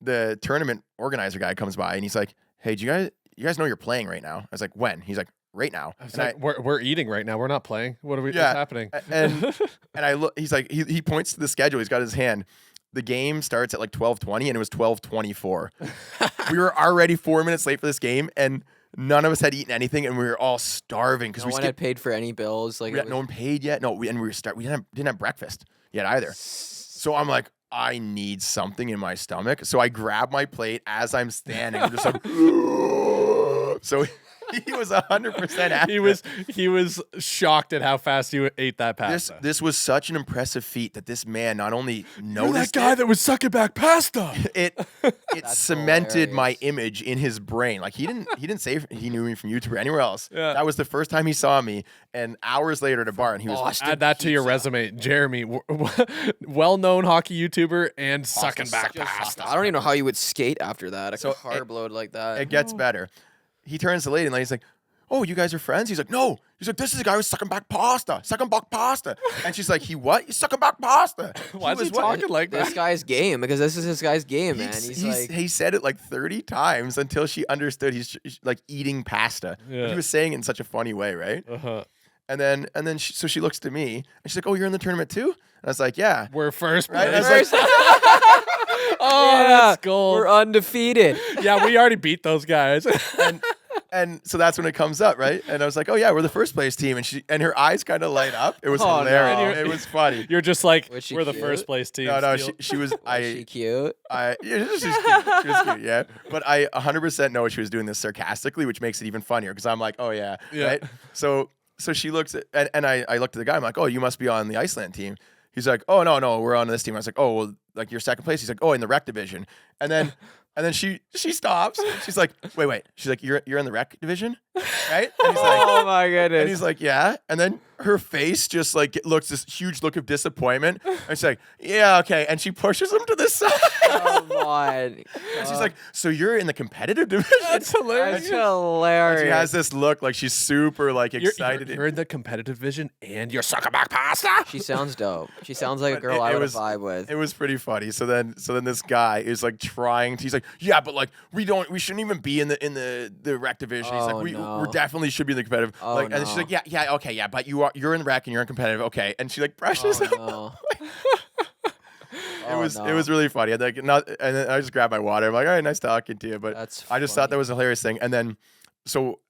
the tournament organizer guy comes by and he's like, "Hey, do you guys know you're playing right now?" I was like, "When?" He's like, "Right now." I was like, we're eating right now. We're not playing. What's happening? And I look. He's like, he points to the schedule. He's got his hand. The game starts at like 12:20, and it was 12:24. We were already 4 minutes late for this game, and none of us had eaten anything, and we were all starving because No one had paid for any bills. Like no one paid yet. No, we didn't have breakfast yet either. So I'm like, I need something in my stomach. So I grab my plate as I'm standing. I'm just like, so he was 100% accurate. He was shocked at how fast you ate that pasta. This was such an impressive feat that this man not only You're noticed that guy it, that was sucking back pasta. it That's cemented my hilarious. image in his brain. Like he didn't say he knew me from YouTube or anywhere else. Yeah. That was the first time he saw me, and hours later at a bar, and he was Boston Add that to your pizza. resume, Jeremy, well-known hockey YouTuber and sucking back Just- pasta. I don't even know how you would skate after that. A So carb load like that. It gets better. He turns to the lady and he's like, "Oh, you guys are friends?" He's like, "No." He's like, "This is a guy who's sucking back pasta. And she's like, "He what? He's sucking back pasta." Why is he was what? talking like This that? guy's game, because this is his guy's game, man. He said it like 30 times until she understood he's like eating pasta. But Yeah. he was saying it in such a funny way, right? Uh-huh. And then she looks to me and she's like, "Oh, you're in the tournament too?" And I was like, "Yeah." We're first Right? place. I was like, Oh, Yeah, that's gold. We're undefeated. Yeah, we already beat those guys. And so that's when it comes up, right? And I was like, "Oh yeah, we're the first place team." And her eyes kind of light up. It was Oh, hilarious. no. It was funny. You're just like, Was she we're the cute? first place team. No, Steele." she was. Was she cute? Yeah, she's cute. She was cute, yeah. But I 100% know she was doing this sarcastically, which makes it even funnier because I'm like, "Oh yeah, Yeah. right." So she looks at, and I looked at the guy. I'm like, "Oh, you must be on the Iceland team." He's like, "Oh no, we're on this team." I was like, "Oh well, like you're second place." He's like, "Oh, in the rec division," and then she stops. She's like, wait. She's like, you're in the rec division, right? And he's like, Oh my goodness. and he's like, yeah. And then her face just like looks this huge look of disappointment. And she's like, yeah, okay. And she pushes him to the side. Come on. And she's like, so you're in the competitive division? That's hilarious. That's And hilarious. she has this look like she's super like excited. You're in the competitive division and you're sucking back pasta. She sounds dope. She sounds like a But girl I it would was- vibe with. It was pretty funny. So then this guy is like trying to, he's like, yeah, but like we shouldn't even be in the rec division. He's Oh, like, we no. definitely should be in the competitive. Oh, like, and she's no. like, yeah, okay, yeah, but you're in the rec and you're in competitive, okay. And she like brushes him. Oh, no. It was really funny. And then I just grabbed my water. I'm like, all right, nice talking to you. But That's I just thought that funny. was a hilarious thing. And then so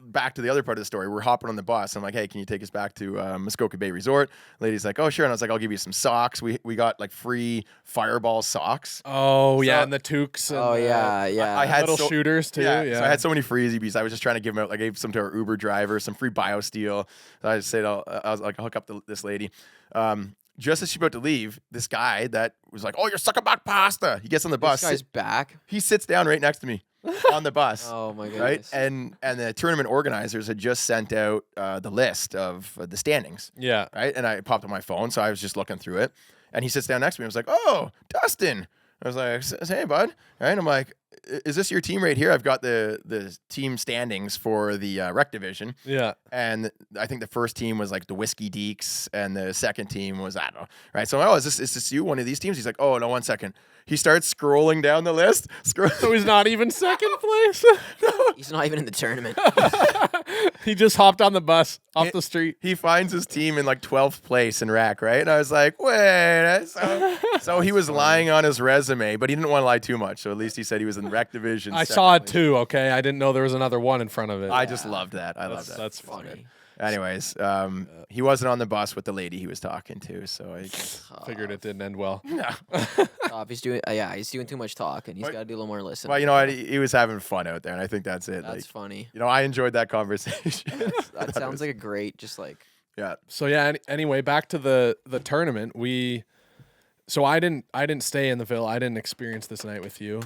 back to the other part of the story, we're hopping on the bus. I'm like, hey, can you take us back to Muskoka Bay Resort? Lady's like, oh sure. And I was like, I'll give you some socks. We got like free Fireball socks. Oh yeah, So- and the toques. And Oh yeah, yeah. I had little so- shooters too. Yeah, So I had so many freezy bees. I was just trying to give them out. I gave some to our Uber driver, some free BioSteel. So I just said, I was like, I'll hook up this lady. Just as she's about to leave, this guy that was like, oh, you're sucking back pasta. He gets on the bus. This guy's back. He sits down right next to me on the bus. Oh my Right, goodness. and the tournament organizers had just sent out the list of the standings, yeah. right? And I popped on my phone, so I was just looking through it. And he sits down next to me. I was like, "Oh, Dustin." I was like, "Hey, bud." Right? And I'm like, "Is this your team right here?" I've got the team standings for the rec division, Yeah. and I think the first team was like the Whiskey Deeks, and the second team was I don't know, right? So, oh, is this you? One of these teams? He's like, "Oh no, 1 second." He starts scrolling down the list. So he's not even second place. He's not even in the tournament. He just hopped on the bus off the street. He finds his team in like 12th place in rec, right? And I was like, wait. So he was lying on his resume, but he didn't want to lie too much. So at least he said he was in rec division. I second saw it place. too. Okay, I didn't know there was another one in front of it. I just loved that. I loved that. That's funny. Funny. Anyways, he wasn't on the bus with the lady he was talking to, so I Figured it didn't end well. no. He's doing he's doing too much talking. He's But- got to do a little more listening. Well, you know what? He was having fun out there, and I think that's it. That's Like, funny. you know, I enjoyed that conversation. That sounds like a great yeah. So yeah. Anyway, back to the tournament. So I didn't stay in the Ville. I didn't experience this night with you.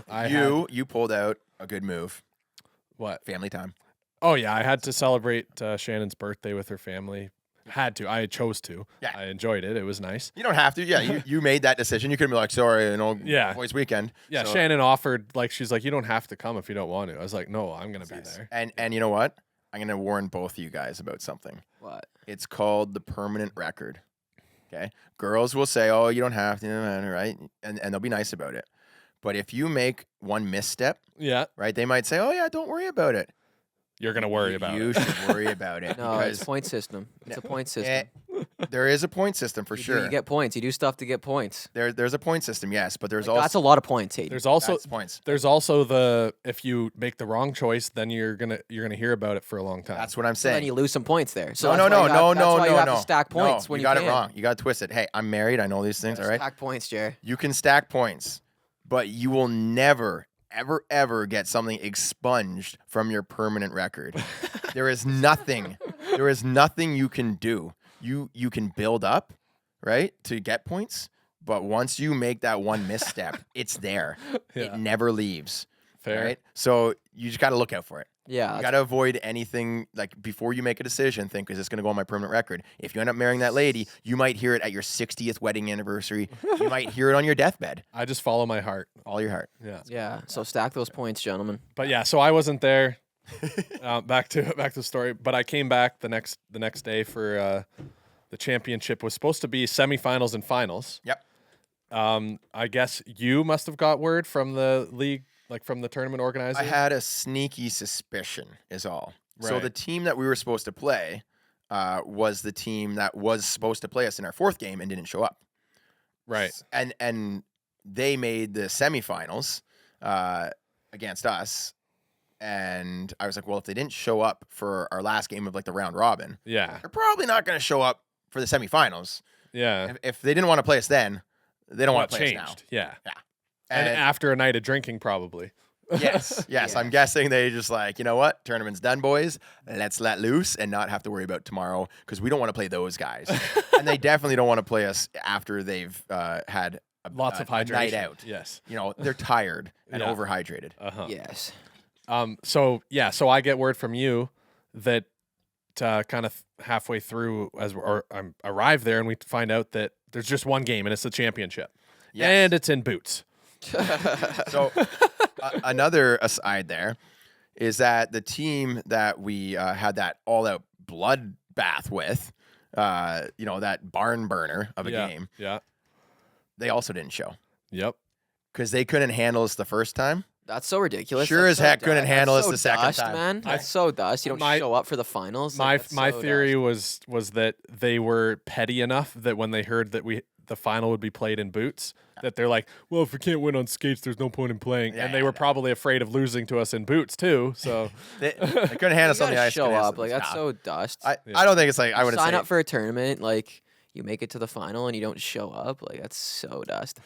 You pulled out a good move. What? Family time. Oh yeah, I had to celebrate Shannon's birthday with her family. Had to. I chose to. Yeah. I enjoyed it. It was nice. You don't have to. Yeah, you made that decision. You couldn't be like, sorry, Yeah. boys' weekend. Yeah, So- Shannon offered, like, she's like, you don't have to come if you don't want to. I was like, no, I'm gonna be there. And you know what? I'm gonna warn both of you guys about something. What? It's called the permanent record. Okay, girls will say, "Oh, you don't have to," right? And they'll be nice about it. But if you make one misstep, Yeah, right, they might say, "Oh yeah, don't worry about it." you're gonna worry about You it. should worry about it No, it's because point system. It's a point eh, system. there is a point system for You do- sure. You get points. You do stuff to get points. There's a point system, yes, but there's Like, that's a also lot of points, Hayden. There's also that's points. there's also the if you make the wrong choice, then you're gonna hear about it for a long time. That's what I'm So then saying. you lose some points there. So No, that's why you have- that's why you have no. to stack points No, when you you got can. it wrong. You got to twist it. Hey, I'm married. I know these things. All right. Stack points, Jer. You can stack points, but you will never, ever get something expunged from your permanent record. There is nothing you can do. You can build up, right, to get points, but once you make that one misstep, it's there. Yeah. It never leaves. Fair. Right? So you just got to look out for it. Yeah. You that's- got to avoid anything like before you make a decision. Think, is this going to go on my permanent record? If you end up marrying that lady, you might hear it at your 60th wedding anniversary. You might hear it on your deathbed. I just follow my heart. All your heart. Yeah. Yeah. So stack those points, gentlemen. But yeah, so I wasn't there. Back to the story. But I came back the next day for the championship. Was supposed to be semifinals and finals. Yep. I guess you must have got word from the league, like from the tournament organizer. I had a sneaky suspicion, is all. So Right. the team that we were supposed to play was the team that was supposed to play us in our fourth game and didn't show up. Right. And they made the semifinals against us, And I was like, well, if they didn't show up for our last game of like the round robin, Yeah. they're probably not going to show up for the semifinals. Yeah. If they didn't want to play us then, they don't want What to play changed? us Yeah. now. And after a night of drinking, probably. Yes. Yeah. I'm guessing they just like, you know what? Tournament's done, boys. Let's let loose and not have to worry about tomorrow because we don't want to play those guys. And they definitely don't want to play us after they've had Lots of a hydration. night out. Yes. You know, they're tired and Yeah. overhydrated. Uh-huh. Yes. So I get word from you that kind of halfway through I arrive there and we find out that there's just one game and it's the championship. Yes. And it's in Boots. So another aside there is that the team that we had that all-out bloodbath with, that barn burner of a game, Yeah. they also didn't show Yep. because they couldn't handle us the first time. That's so ridiculous. Sure That's as heck so couldn't dust. handle That's us so the second dust, time. man. That's so dust. You don't My- show up for the finals. My Like, that's my so theory dust. was that they were petty enough that when they heard that the final would be played in Boots, that they're like, well, if we can't win on skates, there's no point in playing. Yeah, and they yeah, were yeah. probably afraid of losing to us in Boots too. So They couldn't handle us You on the gotta ice. show couldn't handle up. us- Like that's Nah. so dust. I don't think it's like I wouldn't sign say up for a tournament, like you make it to the final and you don't show up. Like that's so dust.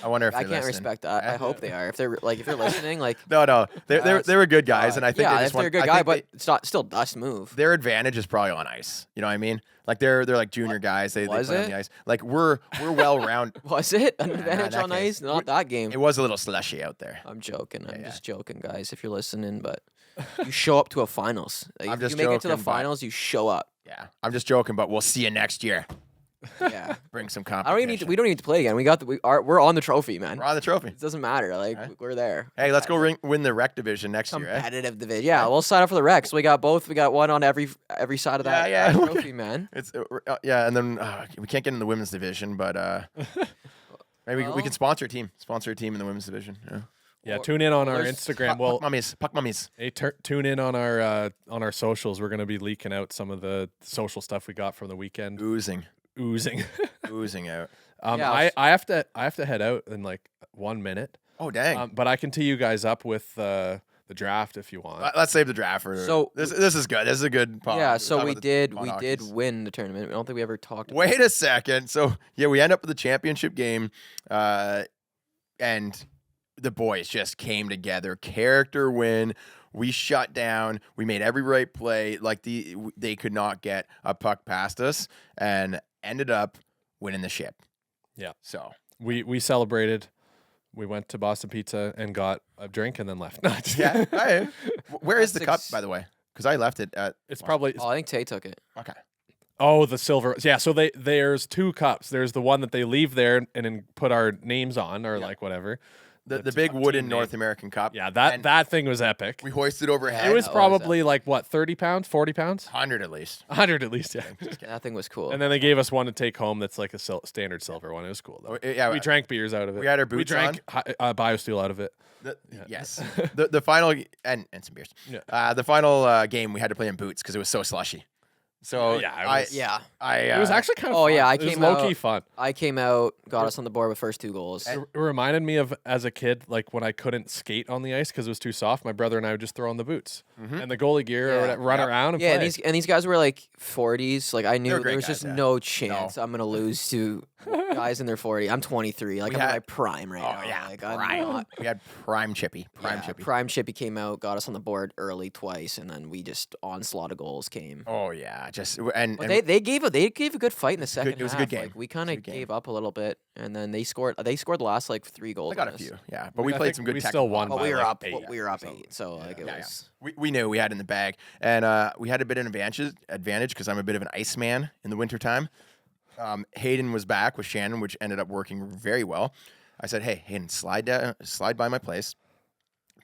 I wonder if I they're can't listening. respect that. I hope they are. If they're listening, like No, they were good guys, and I think yeah, they if just they're a want. good I guy, think but it's not still dust move. their advantage is probably on ice. You know what I mean? Like they're like junior guys. They Was play on it? the ice. Like we're well round. Was it an Nah, advantage that on case. ice? Not that game. It was a little slushy out there. I'm joking. I'm Yeah. just joking, guys. If you're listening, but you show up to a finals. Like, I'm if just you make it to the joking, but- finals, you show up. Yeah, I'm just joking, but we'll see you next year. Yeah. Bring some I competition. don't even need to, we don't need to play again. We're on the trophy, man. We're on the trophy. It doesn't matter. Like Okay. we're there. Hey, let's go win the rec division next year. Eh? Competitive division. Yeah, we'll sign up for the Rex. We got both. We got one on every side of that, Yeah, that yeah. trophy, man. It's yeah, and then we can't get in the women's division, but maybe we Well- can sponsor a team in the women's division. Yeah. yeah, tune in on our there's- Instagram. Well, Puck mummies. hey, tune in on our socials. We're gonna be leaking out some of the social stuff we got from the weekend. Oozing Oozing. out. Yeah, I have to head out in like 1 minute. Oh dang. But I can tee you guys up with the draft if you want. Let's save the draft for. So- this is good. This is a good. Pod. Yeah, We'll so talk we about the did pod we did hockeys. win the tournament. I don't think we ever talked about Wait a second. So yeah, we end up with the championship game, and the boys just came together. Character win. We shut down. We made every right play. Like they could not get a puck past us, and ended up winning the ship. Yeah. So We celebrated. We went to Boston Pizza and got a drink and then left. No, just yeah. kidding. Hey, where is the cup, That's by the way? Because I left it at. It's probably Oh, I think Tay took it. Okay. the silver. Yeah, so there's two cups. There's the one that they leave there and then put our names on or like whatever. The big team wooden name. North American cup. Yeah, And that thing was epic. we hoisted overhead. It was that was probably like what 30 pounds, 40 pounds, 100 at least. 100 at least. Yeah. That thing was cool. And then they gave us one to take home. That's like a standard silver one. It was cool though. Yeah, We drank beers out of it. we had our We boots drank BioSteel out of it. Yes. the final and some beers. Yeah. The final game we had to play in boots because it was so slushy. So Yeah, it I was- yeah, It was actually kind of Oh, fun. yeah, I it was came low key out- fun. I came out, got us on the board with first 2 goals. It reminded me of as a kid, like when I couldn't skate on the ice because it was too soft. My brother and I would just throw on the boots and the goalie gear or Yeah. whatever, run Yep. around and Yeah, play. and these guys were like 40s. Like I knew They're there great was guys, just yeah. no chance I'm gonna lose to guys in their 40s. I'm 23. Like We I'm in had- my prime right now. Oh yeah, Like I'm prime. not. We had prime chippy. Prime Chippy came out, got us on the board early twice, and then we just onslaught of goals came. Oh yeah, just and, But and they gave a good fight in the second it was a half. good game. Like, we kind It of was a good gave up a little bit, and then they scored. They scored the last like 3 goals. I got on a us. few. Yeah, but we I played think some good. we technical still won But by we were like up. 8. We were up 8. So like it Yeah, was. we knew we had in the bag, and we had a bit of advantage because I'm a bit of an ice man in the wintertime. Hayden was back with Shannon, which ended up working very well. I said, "Hey, Hayden, slide by my place,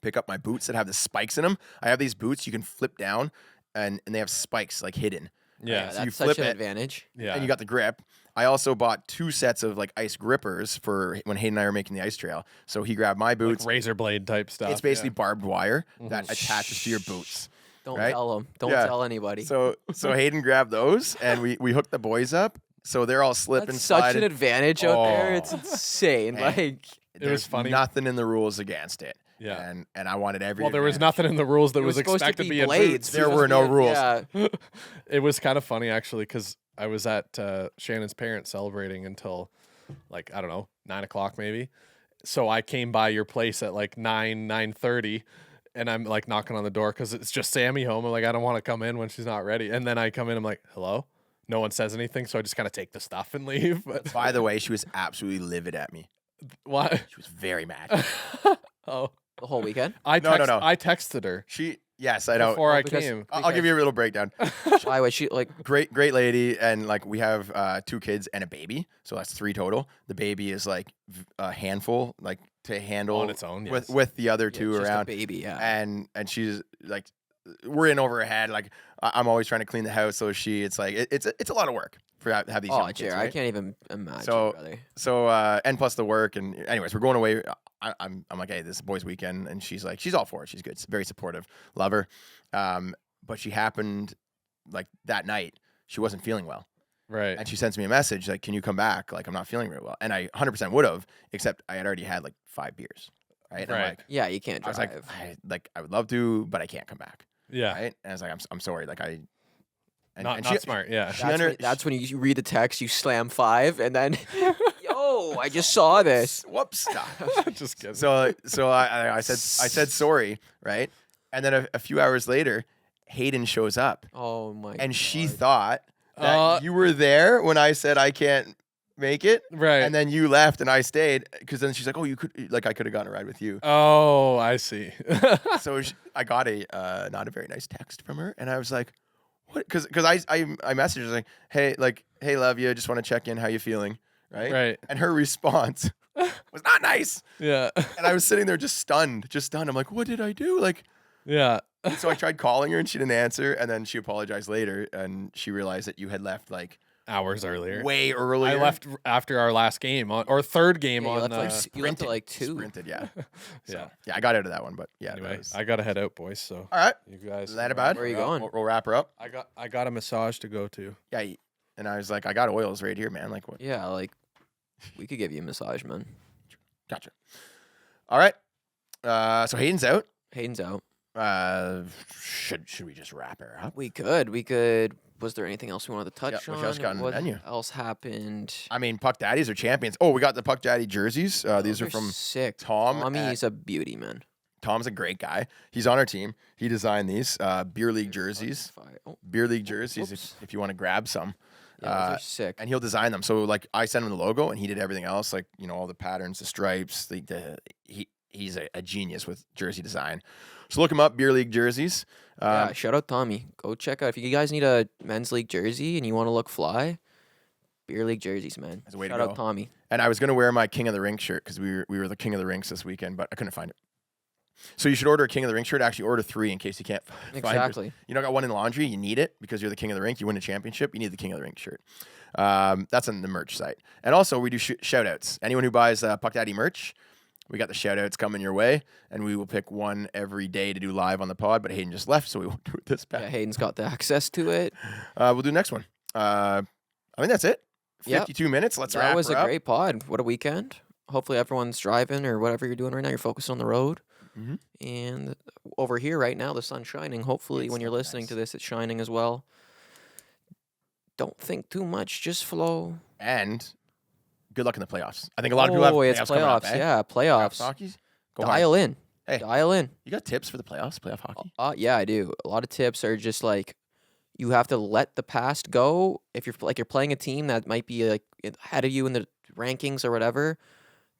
pick up my boots that have the spikes in them. I have these boots you can flip down, and they have spikes like hidden. Yeah. so you That's flip such an it, advantage. Yeah. and you got the grip. I also bought 2 sets of like ice grippers for when Hayden and I were making the ice trail. So he grabbed my boots. like razor blade type stuff. It's basically yeah. barbed wire that attaches to your boots. Don't Right? tell them. Don't Yeah. tell anybody. So Hayden grabbed those, and we hooked the boys up. So they're all slipping, That's such an sliding. advantage out there. It's Oh. insane. Hey. Like It was There's funny. Nothing in the rules against it. Yeah. And I wanted every. Well, there was advantage. nothing in the rules that It was supposed expected to be in blades. boots. There It was were no supposed to rules. Yeah. It was kind of funny actually because I was at Shannon's parents celebrating until like I don't know 9 o'clock maybe. So I came by your place at like 9:30, and I'm like knocking on the door because it's just Sammy home. I'm like I don't want to come in when she's not ready. And then I come in. I'm like hello. No one says anything, so I just kind of take the stuff and leave. But By the way, she was absolutely livid at me. why? She was very mad. Oh, The whole weekend. I No, no, no. I texted her Yes, I know. before I because- came. I'll give you a little breakdown. Why was she like? Great lady, and like we have 2 kids and a baby, so that's 3 total. The baby is like a handful, like to handle On its own, yes. with the other Yeah, 2 it's just a around, baby. Yeah. and she's like, we're in over her head. Like I'm always trying to clean the house, so is she. It's like it's a lot of work for have these. Oh, young kids, Jer, I right? can't even imagine, So- brother. So and plus the work, and anyways, we're going away. I'm like, hey, this is boys' weekend, and she's like, she's all for it. She's good, very supportive, love her. But she happened like that night, she wasn't feeling well, Right. and she sends me a message like, can you come back? Like I'm not feeling very well, and I 100% would have, except I had already had like 5 beers, right? And I'm Right. like, Yeah, you can't I was drive. like, I would love to, but I can't come back, Yeah. right? And I was like, I'm sorry, like I. And, Not and not she, smart. Yeah. she that's, under- when, that's when you read the text, you slam 5, and then, yo, I just saw this. Whoops. No. Just kidding. So I said sorry, right? And then a few hours later, Hayden shows up, Oh my. and she God. thought that Uh, you were there when I said I can't make it, right. and then you left and I stayed because then she's like, oh, you could like I could have gotten a ride with you. Oh, I see. So I got a not a very nice text from her, and I was like, what? Because I messaged her like, hey, love you, just want to check in, how you feeling, right? Right. And her response was not nice, Yeah. and I was sitting there just stunned. I'm like, what did I do? Like. Yeah. So I tried calling her and she didn't answer, and then she apologized later, and she realized that you had left like Hours earlier. way earlier. I left after our last game or third game Yeah, you on. left like, you left at like 2. Sprinted, yeah. Yeah. Yeah, I got out of that one, but yeah. that Anyway, was- I gotta head out, boys. So all right, you guys. that about. Where are you going? We'll wrap her up. I got a massage to go to. Yeah, and I was like, I got oils right here, man. Like what? Yeah, like, we could give you a massage, man. Gotcha. All right. So Hayden's out. Hayden's out. Should we just wrap her up? We could. Was there anything else we wanted to touch what on? else got on the What menu? else happened? I mean, Puck Daddies are champions. Oh, we got the Puck Daddy jerseys. These are They're from sick. Tom Tommy's a beauty, man. Tom's a great guy. He's on our team. He designed these beer league jerseys. Fire. Oh, Beer league jerseys whoops. if you want to grab some. yeah, those are sick. And he'll design them. So like I sent him the logo and he did everything else, like, you know, all the patterns, the stripes, he's a genius with jersey design. So look him up, Beer League jerseys. Yeah, shout out Tommy. Go check out if you guys need a men's league jersey and you want to look fly. Beer league jerseys, man. That's a way to Shout go. out Tommy. And I was gonna wear my King of the Rink shirt because we were the King of the Rinks this weekend, but I couldn't find it. So you should order a King of the Rink shirt. Actually, order 3 in case you can't find yours. Exactly. You know, got one in laundry. You need it because you're the King of the Rink. You win a championship. You need the King of the Rink shirt. That's on the merch site. And also, we do shout outs. Anyone who buys Puck Daddy merch, we got the shout outs coming your way. And we will pick one every day to do live on the pod. But Hayden just left, so we won't do it this Yeah, back. Hayden's got the access to it. We'll do the next one. I think that's it. Yep. 52 minutes. Let's wrap That was her a up. great pod. What a weekend. Hopefully everyone's driving or whatever you're doing right now. You're focused on the road. Mhm. And over here right now, the sun's shining. Hopefully It's when you're so listening nice. to this, it's shining as well. Don't think too much. Just flow. And good luck in the playoffs. I think a lot of people have it's playoffs coming playoffs. up, eh? Yeah, Playoffs playoffs. hockey. Go hard. Dial in. Hey. Dial in. You got tips for the playoffs? Playoff hockey? Yeah, I do. A lot of tips are just like you have to let the past go. If you're playing a team that might be like ahead of you in the rankings or whatever,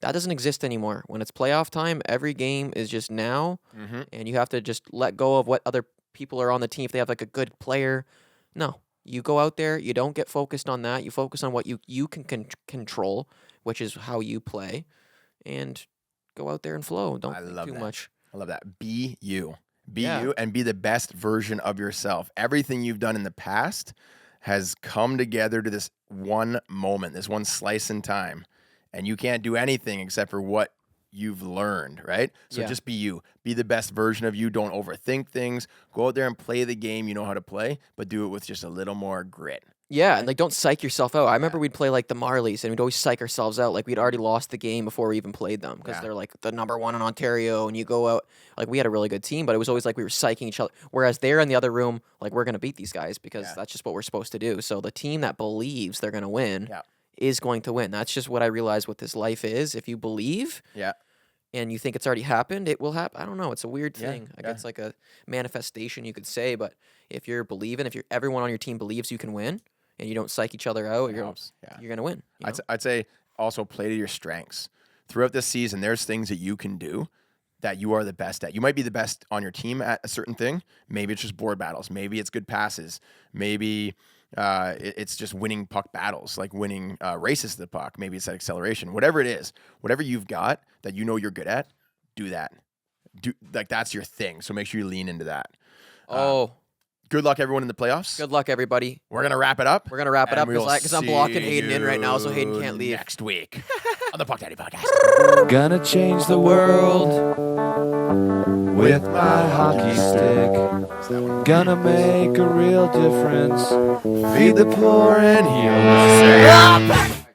that doesn't exist anymore. When it's playoff time, every game is just now, Mm-hmm. and you have to just let go of what other people are on the team. If they have like a good player, no, you go out there. You don't get focused on that. You focus on what you can control, which is how you play, and go out there and flow. Don't I think love too that. much. I love that. Be you. Be Yeah. you and be the best version of yourself. Everything you've done in the past has come together to this one moment, this one slice in time. And you can't do anything except for what you've learned, right? So Yeah. just be you. Be the best version of you. Don't overthink things. Go out there and play the game you know how to play, but do it with just a little more grit. Yeah, and like don't psych yourself out. I remember we'd play like the Marlies, and we'd always psych ourselves out. Like we'd already lost the game before we even played them because Yeah. they're like the #1 in Ontario, and you go out like we had a really good team, but it was always like we were psyching each other. Whereas they're in the other room, like we're gonna beat these guys because Yeah. that's just what we're supposed to do. So the team that believes they're gonna win Yeah. is going to win. That's just what I realized what this life is. If you believe Yeah. and you think it's already happened, it will happen. I don't know. It's a weird Yeah, thing. Like yeah. it's like a manifestation, you could say. But if you're believing, if you're everyone on your team believes you can win, and you don't psych each other out, It helps. Yeah. you're gonna win. You know? I'd say also play to your strengths. Throughout this season, there's things that you can do that you are the best at. You might be the best on your team at a certain thing. Maybe it's just board battles. Maybe it's good passes. Maybe it's just winning puck battles, like winning races to the puck. Maybe it's that acceleration. Whatever it is, whatever you've got that you know you're good at, do that. Like that's your thing. So make sure you lean into that. Good luck, everyone, in the playoffs. Good luck, everybody. We're gonna wrap it up. We're gonna wrap it and up we'll because I'm blocking see Hayden in right now, so Hayden you can't leave. next week on the Puck Daddy Podcast. Gonna change the world with my hockey stick. Gonna make a real difference. Feed the poor and heal the sick.